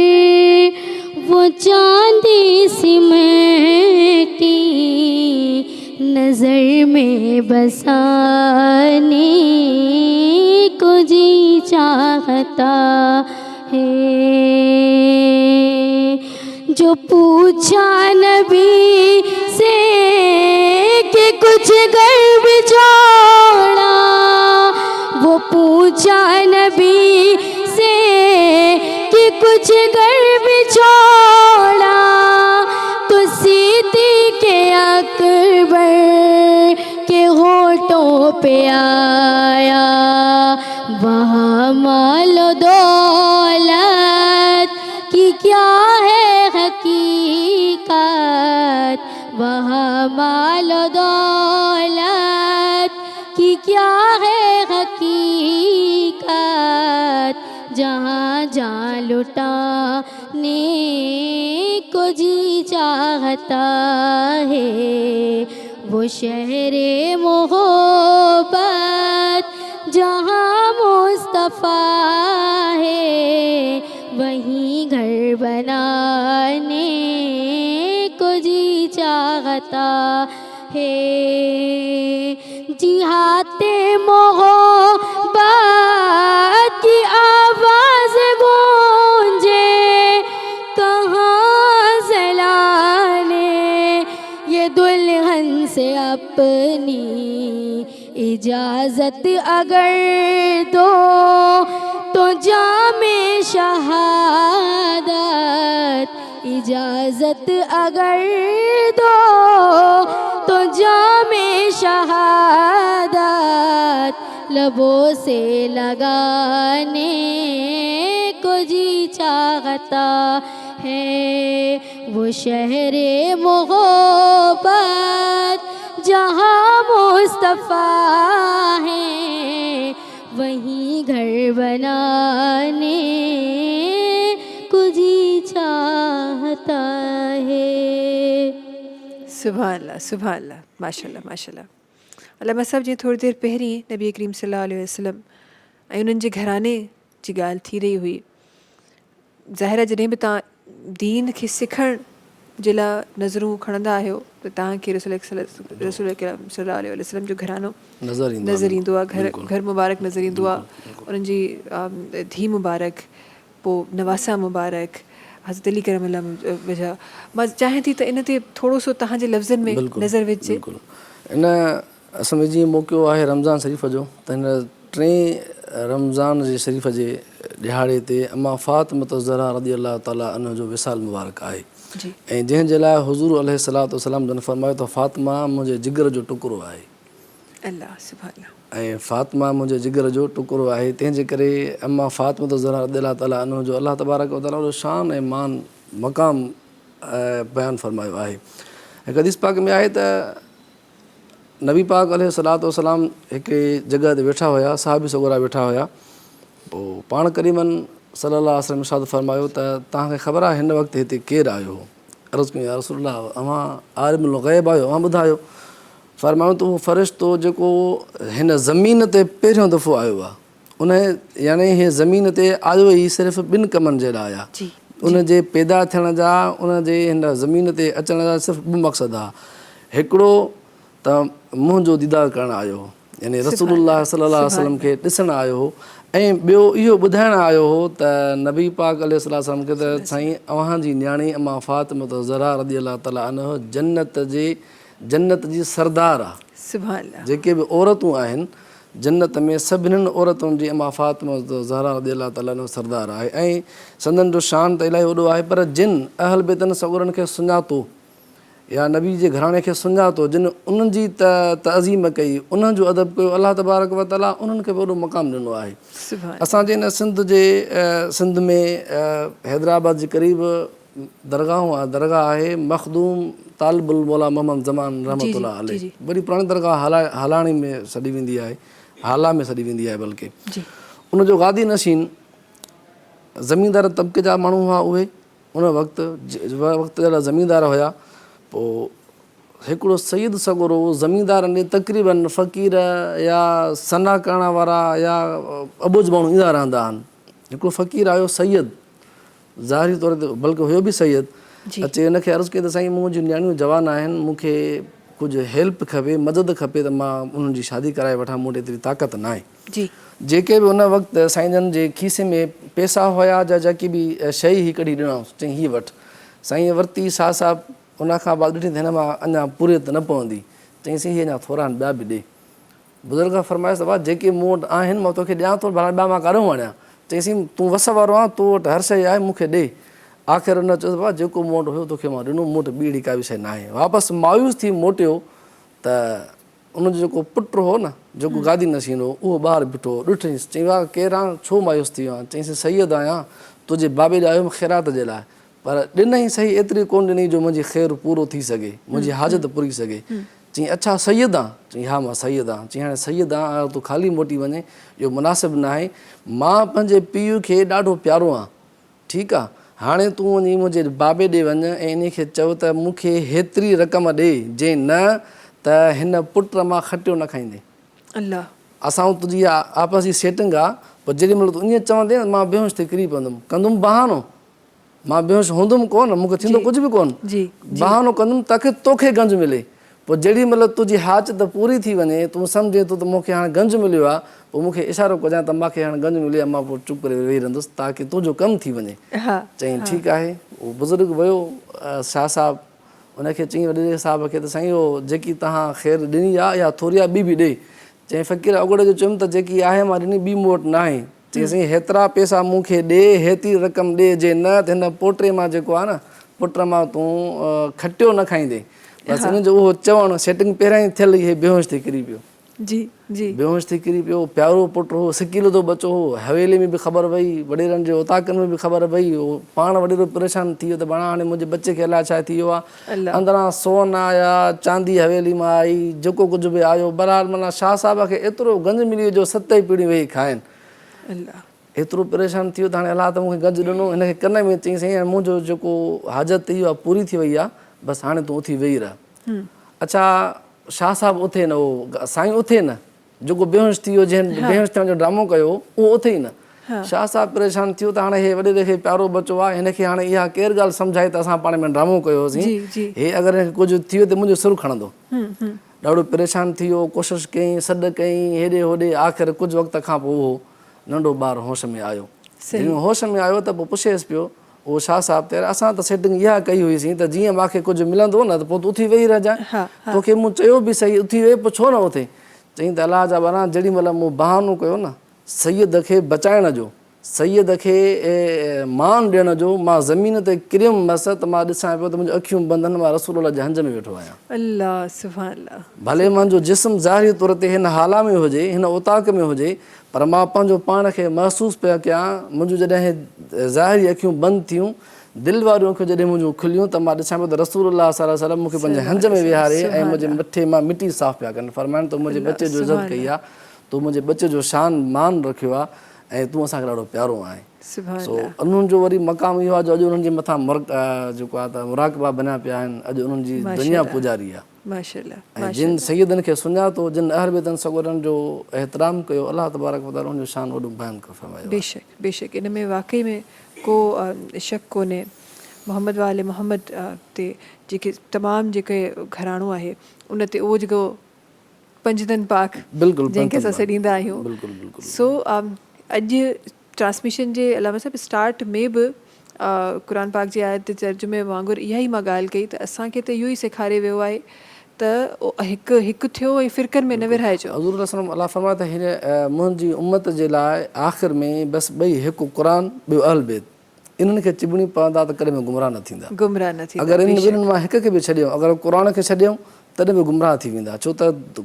वो चांदी सी मिट्टी नज़र में बसाने को जी चाहता है। जो पूछा नबी से कि कुछ गर्व जोड़ा, वो पूछा नबी से कि कुछ गर्व जोड़ा, तो सिद्दीक़ अकबर के होठों पे आया वहाँ मालो दौलत की क्या है हकीकत, वहाँ मालो दौलत की क्या है हकीकत, जहाँ जान लुटाने को जी चाहता है। वो शहरे मोहब्बत जहाँ मुस्तफ़ा है, वहीं घर बनाने को जी चाहता है। जिहाते मोहब्बत की आवाज़ गूंजे, कहाँ जलाने ये दुल्हन से अपनी इजाज़त अगर दो, तो जामे शहादत इजाज़त अगर दो, तो जामे शहादत लबों से लगाने को जी चाहता है। वो शहरे मोहब्बत जहाँ मुस्तफ़ा है, वहीं घर बनाने को जी चाहता है। सुभान अल्लाह, सुभान अल्लाह, माशाल्लाह माशाल्लाह। अल्लामा साहब जी थोड़ी देरि पहिरीं नबी करीम सल्लल्लाहु अलैहि वसल्लम ऐं उन्हनि जे घराने जी ॻाल्हि थी रही हुई। ज़ाहिर आहे जॾहिं बि तव्हां दीन खे सिखण जे लाइ नज़रूं खणंदा आहियो त तव्हांखे रसूल सल्लल्लाहु अलैहि वसल्लम जो घरानो नज़र ईंदो आहे, घर मुबारक नज़र ईंदो आहे, उन्हनि जी धी मुबारक, पोइ नवासा मुबारक, हज़रत अली करमल्लाह वजह। मां चाहियां थी त इन ते थोरो सो तव्हांजे लफ़्ज़नि में नज़र विझिजे। इन असां में जीअं मौक़ो आहे रमज़ान शरीफ़ जो, त हिन 3 रमज़ान जे शरीफ़ जे ॾिहाड़े ते अम्मा फ़ातिमा ज़हरा रज़ी अल्लाह ताला अन्हा जो विसाल मुबारक आहे। ऐं जंहिंजे लाइ हुज़ूर अलैहिस्सलातु वस्सलाम जन फरमायो त फ़ातिमा मुंहिंजे जिगर जो टुकड़ो आहे। अल्लाह सुभान अल्लाह। ऐं फ़ातिमा मुंहिंजे जिगर जो टुकड़ो आहे, तंहिंजे करे अम्मा फ़ातिमा ज़हरा रज़ी अल्लाह ताला अन्हा जो अल्लाह तबारक व तआला जो शान ऐं मान मक़ाम बयानु फरमायो आहे। हिकु हदीस पाक में आहे त नबी पाक अलैहिस्सलातु वस्सलाम हिकु जॻह ते वेठा हुया, साहबी सगोरा वेठा हुया। पोइ पाण करीमन सल्लल्लाहु अलैहि वसल्लम इरशाद फरमायो त तव्हांखे ख़बर आहे हिन वक़्तु हिते केरु आयो हो? अर्ज़ु कयूं या रसूलल्लाह, अव्हां आलिमुल ग़ैब आहियो, अव्हां ॿुधायो। फरमायो त उहो फ़रिश्तो जेको हिन ज़मीन ते पहिरियों दफ़ो आयो आहे, उन यानी हीअ ज़मीन ते आयो ई सिर्फ़ु 2 कमनि जे लाइ आहे। उनजे पैदा थियण जा, उनजे हिन ज़मीन ते अचण जा सिर्फ़ु 2 मक़सद आहे। हिकिड़ो त मुंहिंजो दीदार करणु आयो हो, यानी रसूलुल्लाह सल्लल्लाहु अलैहि वसल्लम खे ॾिसणु आयो हो। ऐं ॿियो इहो ॿुधाइणु आयो हो त नबी पाक अलैहिस्सलातु वस्सलाम खे त साईं अव्हांजी न्याणी अम्मा फ़ातिमा ज़हरा रज़ियल्लाहु ताला अन्हा जन्नत जी सरदार आहे। सुभान अल्लाह। जेके बि औरतूं आहिनि जन्नत में सभिनीनि औरतुनि जी अम्मा फ़ातिमा ज़हरा रज़ियल्लाहु ताला अन्हा सरदार आहे। ऐं संदन जो शान त इलाही वॾो आहे, पर जिन अहल बेतनि सगोरनि खे सुञातो या नबी जे घराणे खे सुञातो, जिन उन्हनि जी तज़ीम कई, उन्हनि जो अदब कयो, अलाह तबारक व तआला उन्हनि खे वॾो मक़ाम ॾिनो आहे। असांजे हिन सिंध में हैदराबाद जे क़रीब दरगाह आहे मखदूम तालिबुल मौला मोहम्मद ज़मान रहमतुल्लाह अलैह। वरी पुराणी दरगाह हालाणी में सॾी वेंदी आहे, हाला में सॾी वेंदी आहे बल्कि। उनजो गादी नशीन ज़मीनदार तबिके जा माण्हू हुआ उहे। उन वक़्तु जा ज़मीनदार हुया। पोइ हिकिड़ो सईद सगोरो ज़मीनदार ने तक़रीबन फ़क़ीर या सना करण वारा या अबुज माण्हू ईंदा रहंदा आहिनि। हिकिड़ो फ़क़ीर आयो सैयद, ज़ाहिरी तौर ते बल्कि हुयो बि सैयद। अचे हिनखे अर्ज़ु कई त साईं मुंहिंजियूं नियाणियूं जवान आहिनि, मूंखे कुझु हेल्प खपे, मदद खपे त मां उन्हनि जी शादी कराए वठां, मूं वटि एतिरी ताक़त न आहे। जेके बि उन वक़्तु साईं जन जे खीसे में पैसा हुया या जेकी बि शइ ही कढी ॾिनऊं, चई हीअ वठि। साईं वरिती साहिब, उनखां बाद ॾिठी त हिन मां अञा पूरी त न पवंदी। चईंसीं हीअ अञा थोरा ॿिया बि ॾे। बुज़ुर्ग फरमाइसि भाउ जेके मूं वटि आहिनि मां तोखे ॾियां थो, भला ॿिया मां काॾों आणियां। चईंसीं तूं वस वारो आहे, तो वटि हर शइ आहे, मूंखे ॾे। आख़िर हुन चयोसि भाउ जेको मूं वटि हुयो तोखे मां ॾिनो, मूं वटि ॿी अहिड़ी का बि शइ न आहे। वापसि मायूस थी मोटियो त उनजो जेको पुटु हो न, जेको गादी नशीन हो, उहो ॿाहिरि बीठो ॾिठईंसि। चईं वाह केरु आहे, छो मायूस थी वियो आहे? चईंसि सैयद आहियां, तुंहिंजे बाबे ॾे आयुमि ख़ैरात जे लाइ, पर ॾिनई सही एतिरी कोन ॾिनई जो मुंहिंजी ख़ैरु पूरो थी सघे, मुंहिंजी हाजत पूरी सघे। चईं अच्छा सैयद आहे? चईं हा मां सैयद आहियां। चईं हाणे सैयद आहियां, तूं ख़ाली मोटी वञे इहो मुनासिबु न आहे। मां पंहिंजे पीउ खे ॾाढो प्यारो आहियां, ठीकु आहे। हाणे तूं वञी मुंहिंजे बाबे ॾे वञ ऐं इन खे चओ त मूंखे हेतिरी रक़म ॾे, जे न त हिन पुट मां खटियो न खाईंदे। अलाह असां तुंहिंजी आपस जी सेटिंग आहे। पोइ जेॾी महिल तूं ईअं चवंदे न मां बेहोश थी किरी पवंदुमि, कंदुमि बहानो, मां बेहोश हूंदुमि कोन, मूंखे थींदो कुझु बि कोन, बहानो कंदुमि ताकी तोखे गंज मिले। पोइ जेॾी महिल तुंहिंजी हाजत पूरी थी वञे, तूं सम्झे थो त मूंखे हाणे गंज मिलियो आहे, पोइ मूंखे इशारो कजांइ त मूंखे हाणे गंज मिली आहे, मां पोइ चुप करे वेही रहंदुसि ताकी तुंहिंजो कमु थी वञे। चईं ठीकु आहे। उहो बुज़ुर्ग वियो शाह साहिबु, उनखे चईं वॾे साहिब खे त साईं इहो जेकी तव्हां ख़ैर ॾिनी आहे या थोरी आहे ॿी बि ॾे। चईं फ़क़ीर अॻोड़े जो चयुमि त जेकी आहे मां ॾिनी, ॿी मूं वटि न आहे। चईं साईं हेतिरा पैसा मूंखे ॾे, हेतिरी रक़म ॾे, जे न त हिन पोटे मां जेको आहे न, पुट मां तूं खटियो न खाईंदे। बसि हिन जो उहो चवणु सेटिंग पहिरियां ई थियल ई बेहोश थी किरी पियो। बेहोश थी किरी पियो। प्यारो पुटु हो, सिकीलो तो बचो हो। हवेली में बि ख़बर वई, वॾेरनि जे उताकनि में बि ख़बर वई। उहो पाण वॾेरो परेशान थी वियो त पाण हाणे मुंहिंजे बचे खे अलाए छा थी वियो आहे। अंदरां सोन आया, चांदी हवेली मां आई, जेको कुझु बि आयो। बहरहाल माना शाह साहिब खे एतिरो गंज मिली वियो जो 7 ई पीढ़ियूं वेही खाइनि। एतिरो परेशान थी वियो त हाणे अलाह त मूंखे गंज ॾिनो। हिनखे कन में चईं साईं मुंहिंजो जेको हाजत इहो आहे पूरी थी वई आहे, बसि हाणे तूं उथी वेही रह। अच्छा शाह साहिबु उथे न, उहो साईं उथे न, जेको बेहोश थी वियो, जंहिं बेहोश थियण जो ड्रामो कयो उहो उथे ई न। शाह साहिबु परेशान थियो त हाणे हे वॾेरे खे प्यारो बचो आहे, हिनखे हाणे इहा केरु ॻाल्हि सम्झाए त असां पाण में ड्रामो कयोसीं, हे अगरि हिनखे कुझु थी वियो त मुंहिंजो सिर खणंदो। ॾाढो परेशान थी वियो, कोशिशि कयईं, सॾु कयईं, हेॾे होॾे। आख़िर कुझु वक़्त खां पोइ उहो नंढो ॿारु होश में आयो। जॾहिं होश में आयो त पोइ पुछेसि पियो उहो शाह साहिबु त असां त सेटिंग इहा कई हुईसीं त जीअं मूंखे कुझु मिलंदो न त पोइ तूं उथी वेही रहिजांइ। तोखे मूं चयो बि सही उथी वेही, पोइ छो न उथे? चईं त अलाह जा बना जेॾी महिल मूं बहानो कयो न सैयद खे बचाइण जो, सैयद खे मान ॾियण जो, मां ज़मीन ते किरियुमि मस त मां ॾिसां पियो त मुंहिंजूं अखियूं बंदि आहिनि, मां रसूल जे हंज में वेठो आहियां। अल्लाह सुभान अल्लाह। भले मुंहिंजो जिस्म ज़ाहिरी तौर ते हिन हाला में हुजे, हिन उताक में हुजे, पर मां पंहिंजो पाण खे महसूसु पिया कयां। मुंहिंजूं जॾहिं ज़ाहिरी अखियूं बंदि थियूं दिलि वारियूं अखियूं जॾहिं मुंहिंजूं खुलियूं त मां ॾिसां पियो त रसूलुल्लाह सल्लल्लाहु अलैहि वसल्लम मूंखे पंहिंजे हंज में विहारे ऐं मुंहिंजे मथे मां मिटी साफ़ पिया कनि। फरमाइनि तूं मुंहिंजे बचे जो इज़त कई आहे, तूं मुंहिंजे बचे जो शान मान रखियो आहे ऐं तूं असांखे ॾाढो प्यारो आहे। सो उन्हनि जो वरी मक़ाम इहो आहे जो अॼु उन्हनि जे मथां जेको आहे त मुराक़बा बनिया पिया आहिनि, अॼु उन्हनि जी दुनिया पुॼारी आहे। माशाल्लाह। ऐं जिन सैयदनि खे सुञातो, जिन अहल बैतनि सगोरनि जो एहतराम कयो, अलाह तबारक व तआला उन्हनि जो शान वॾो बयानु फरमायो। बेशक बेशक, इन में वाकई में को शक कोन्हे। मोहम्मद वाले मोहम्मद ते जेके तमामु जेके घराणो आहे उन ते उहो जेको पंजदन पाक जंहिंखे असां सॾींदा आहियूं। सो अॼु ट्रांसमिशन जे अलावा सभु स्टार्ट में बि क़ुर पाक जी आयत तर्जुमे वांगुरु इहा ई मां ॻाल्हि कई त असांखे त इहो ई सेखारे वियो आहे त हिकु हिकु थियो ऐं फ़िरकनि में न विरहाइजो। हज़ूर रसूल अलाह फरमाए त हिन मुंहिंजी उम्मत जे लाइ आख़िर में बसि ॿई, हिकु क़ुर ॿियो अहल बैत, इन्हनि खे चिबणी पवंदा त कॾहिं बि गुमराह न थींदा। अगरि इन ॿिन्हिनि मां हिक खे बि छॾियऊं, अगरि क़ुर खे छॾियऊं तॾहिं बि गुमराह थी वेंदा, छो त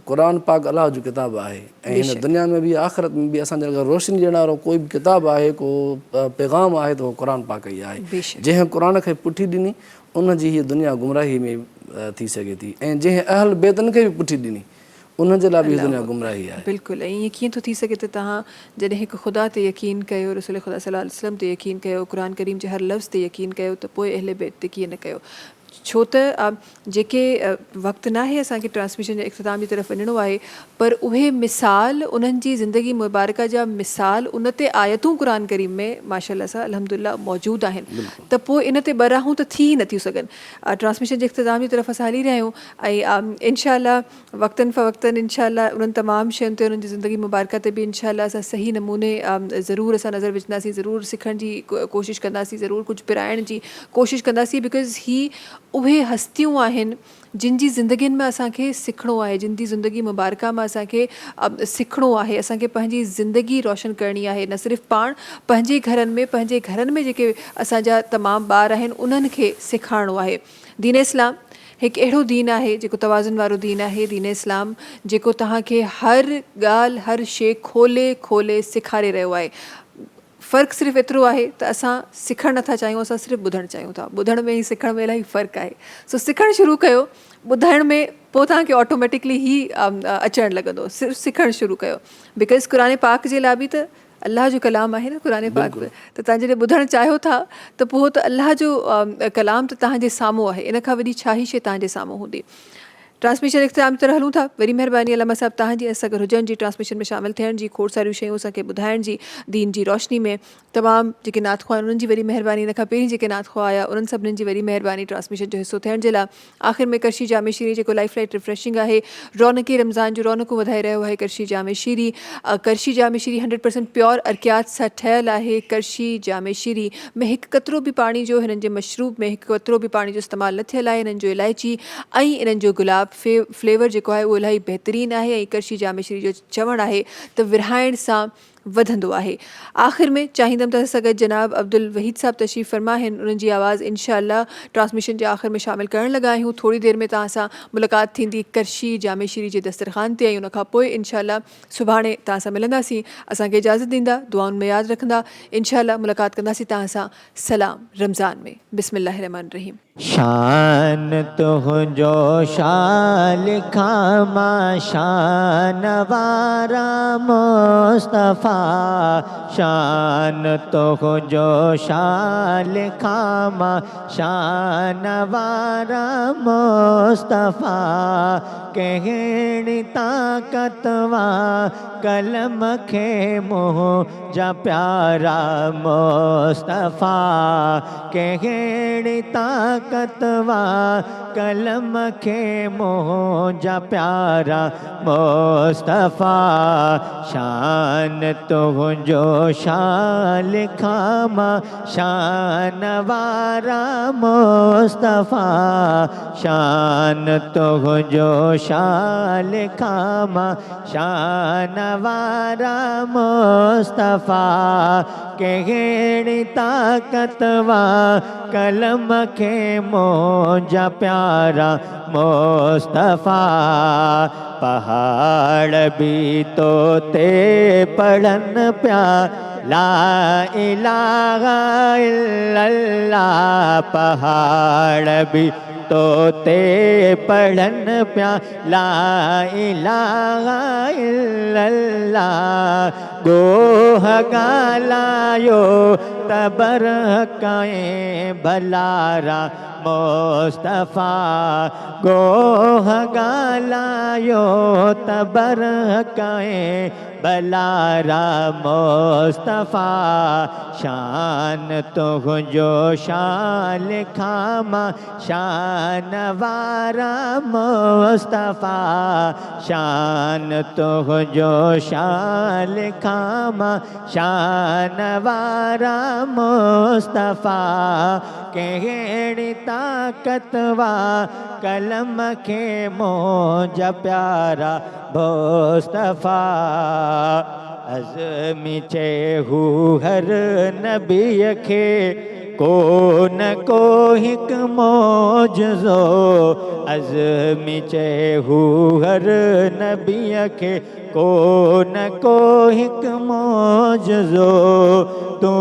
क़ुर पाक अलाह जो किताबु आहे ऐं हिन दुनिया में बि आख़िरत में बि असांजे अगरि रोशनी ॾियण वारो कोई बि किताबु आहे, को पैगाम आहे त उहो क़ुर पाक ई आहे। जंहिं क़ुर खे पुठी ॾिनी उनजी हीअ दुनिया गुमराही में थी सघे थी, ऐं जंहिं अहल बैतनि खे बि पुठी ॾिनी उन जे लाइ बि दुनिया गुमराही आहे। बिल्कुलु। ऐं ईअं कीअं थो थी सघे त तव्हां जॾहिं हिकु ख़ुदा ते यकीन कयो, रसूल ख़ुदा सल्लल्लाहु अलैहि वसल्लम ते यकीन कयो, क़ुर करीम जे हर लफ़्ज़ ते यकीन कयो, त पोइ अहल बैत ते कीअं न कयो। छो त जेके वक़्तु न आहे असांखे ट्रांसमिशन जे इख़्तिताम जी तरफ़ वञिणो आहे, पर उहे मिसाल उन्हनि जी ज़िंदगी मुबारक जा मिसाल उन ते आयतूं क़ुर करीम में माशाअल्लाह सां अल्हम्दुलिल्लाह मौजूदु आहिनि, त पोइ इन ते बराहूं त थी ई नथियूं सघनि। ट्रांसमिशन जे इख़्तिताम जी तरफ़ असां हली रहिया आहियूं ऐं इंशाअल्लाह वक़्तनि फ़वक़्तनि इंशाअल्लाह उन्हनि तमामु शयुनि ते उन्हनि जी ज़िंदगी मुबारक ते बि इंशाअल्लाह असां सही नमूने ज़रूरु असां नज़र विझंदासीं, ज़रूरु सिखण जी कोशिशि कंदासीं, ज़रूरु कुझु पिराइण जी कोशिशि कंदासीं, बिकॉज़ ही उहे हस्तियूं आहिनि जिन जी ज़िंदगियुनि में असांखे सिखणो आहे, जिन जी ज़िंदगी मुबारक में असांखे सिखणो आहे, असांखे पंहिंजी ज़िंदगी रोशन करणी आहे, न सिर्फ़ु पाण पंहिंजे घरनि में जेके असांजा तमामु ॿार आहिनि उन्हनि खे सेखारिणो आहे। दीन इस्लाम हिकु अहिड़ो दीन आहे जेको तवाज़ुन वारो दीन आहे। दीन इस्लाम जेको तव्हांखे हर ॻाल्हि हर शइ खोले खोले सेखारे रहियो आहे। फ़र्क़ु सिर्फ़ु एतिरो आहे त असां सिखणु नथा चाहियूं, असां सिर्फ़ु ॿुधणु चाहियूं था। ॿुधण में ई सिखण में इलाही फ़र्क़ु आहे। सो सिखणु शुरू कयो, ॿुधण में पोइ तव्हांखे ऑटोमेटिकली ई अचणु लॻंदो। सिर्फ़ु सिखणु शुरू कयो, बिकॉज़ क़ुर पाक जे लाइ बि त अल्लाह जो कलाम आहे न क़ुर पाक, त तव्हां जॾहिं ॿुधणु चाहियो था त पोइ त अल्लाह जो कलाम त तव्हांजे साम्हूं आहे, इन खां वॾी छा ई शइ तव्हांजे साम्हूं हूंदी। ट्रांसमिशन इख़्तिताम तरह हलूं था। वरी महिरबानी अलामा साहिबु तव्हांजी असां गॾु हुजण जी, ट्रांसमिशन में शामिलु थियण जी, खोड़ सारियूं शयूं असांखे ॿुधाइण जी, दीन जी रोशनी में तमामु जेके नातख़्वाह आहिनि उन्हनि जी वरी महिरबानी, इन खां पहिरीं जेके नातख़्वाह आया उन्हनि सभिनीनि जी वरी महिरबानी ट्रांसमिशन जो हिसो थियण जे लाइ। आख़िर में करशी जामे शीरी जेको लाइफ लाइट रिफ्रेशिंग आहे, रौनक रमज़ान जो रौनकूं वधाए रहियो आहे करशी जामे शीरी। करशी जामे शीरी 100% प्योर अर्कियात सां ठहियलु आहे। करशी जामे शीरी में हिकु कतिरो बि पाणी जो, हिननि जे मशरूब में हिकु कतिरो बि पाणी जो इस्तेमालु न थियल आहे। हिननि जो इलाइची ऐं इन्हनि जो गुलाब फ्लेवर जेको आहे उहो इलाही बहितरीनु आहे। ऐं करशी जामे शीरी जो चवणु आहे त विरहाइण सां वधंदो आहे। आख़िर में चाहींदमि त असां गॾु जनाब अब्दुल वहीद साहिबु तशरीफ़ फ़रमा आहिनि, उन्हनि जी आवाज़ इंशाअल्लाह ट्रांसमिशन जे आख़िर में शामिलु करणु लॻा आहियूं। थोरी देरि में तव्हां सां मुलाक़ात थींदी करशी जामे शीरी जे दस्तरख़ान ते, ऐं उनखां पोइ इंशाअल्लाह सुभाणे तव्हां सां मिलंदासीं। असांखे इजाज़त ॾींदा, दुआउनि में यादि रखंदा, इंशाअल्लाह मुलाक़ात कंदासीं तव्हां सां। सलाम रमज़ान में। बिस्मिल्लाहिर रहमानिर रहीम। शान तुंहिंजो शाल खामा शान वारा मुस्तफ़ा, शान तुंहिंजो शाल खामा शान वारा मुस्तफ़ा, कहिड़ी ताक़त वा कलम खे मुंहुं जा प्यारा मुस्तफ़ा, कहिड़ी ताक़त वा कलम खे मुंहुं जा प्यारा मुस्तफ़ा, शान तुंहिंजो शान खामा शान वारा मुस्तफ़ा, शान तुंहिंजो शान खामा शान वारा मुस्तफ़ा, कहिड़ी ताक़त वा कलम खे मुंहुं जा प्यारा मुस्तफ़ा, पहाड़ भी तो ते पढ़न प्या ला इलाहा इल्लल्लाह पहाड़ भी तोते पढ़न पिया ला इलाहा इल्लल्लाह गोह गालायो तबर काए भलारा मुस्तफ़ा गोह गालायो तबर काए भलारा मुस्तफ़ा शान तुझो शान खामा शान वारा मुस्तफ़ा शान तुझो शान खामा शान वारा मुस्तफ़ा कहिड़ी ताकतवा कलम के मौज प्यारा मुस्तफ़ा अज़मी चेहू हर नबी खे को न को हिक मौजज़ो अज़मी चेहू हर नबी खे को न को हिक मौजज़ो तू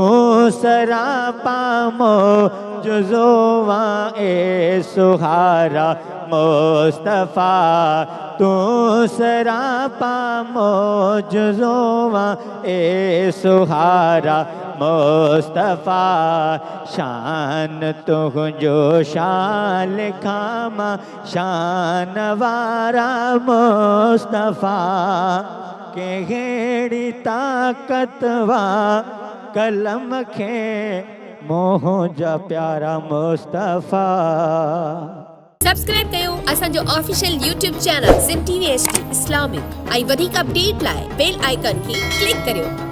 सरापा मौजज़ो वा ए सुहारा मुस्तफ़ा तू सरापा मौजज़ो वा ए सुहारा मुस्तफ़ा शान तुझो शान खामा शान वारा मुस्तफ़ा कहिड़ी ताकतवा कलम खे मोह जा प्यारा मुस्तफ़ा। सब्सक्राइब कयो असांजो official YouTube channel SIM TV HD Islamic ऐं वधीक अपडेट लाइ बेल आइकन खे क्लिक करियो।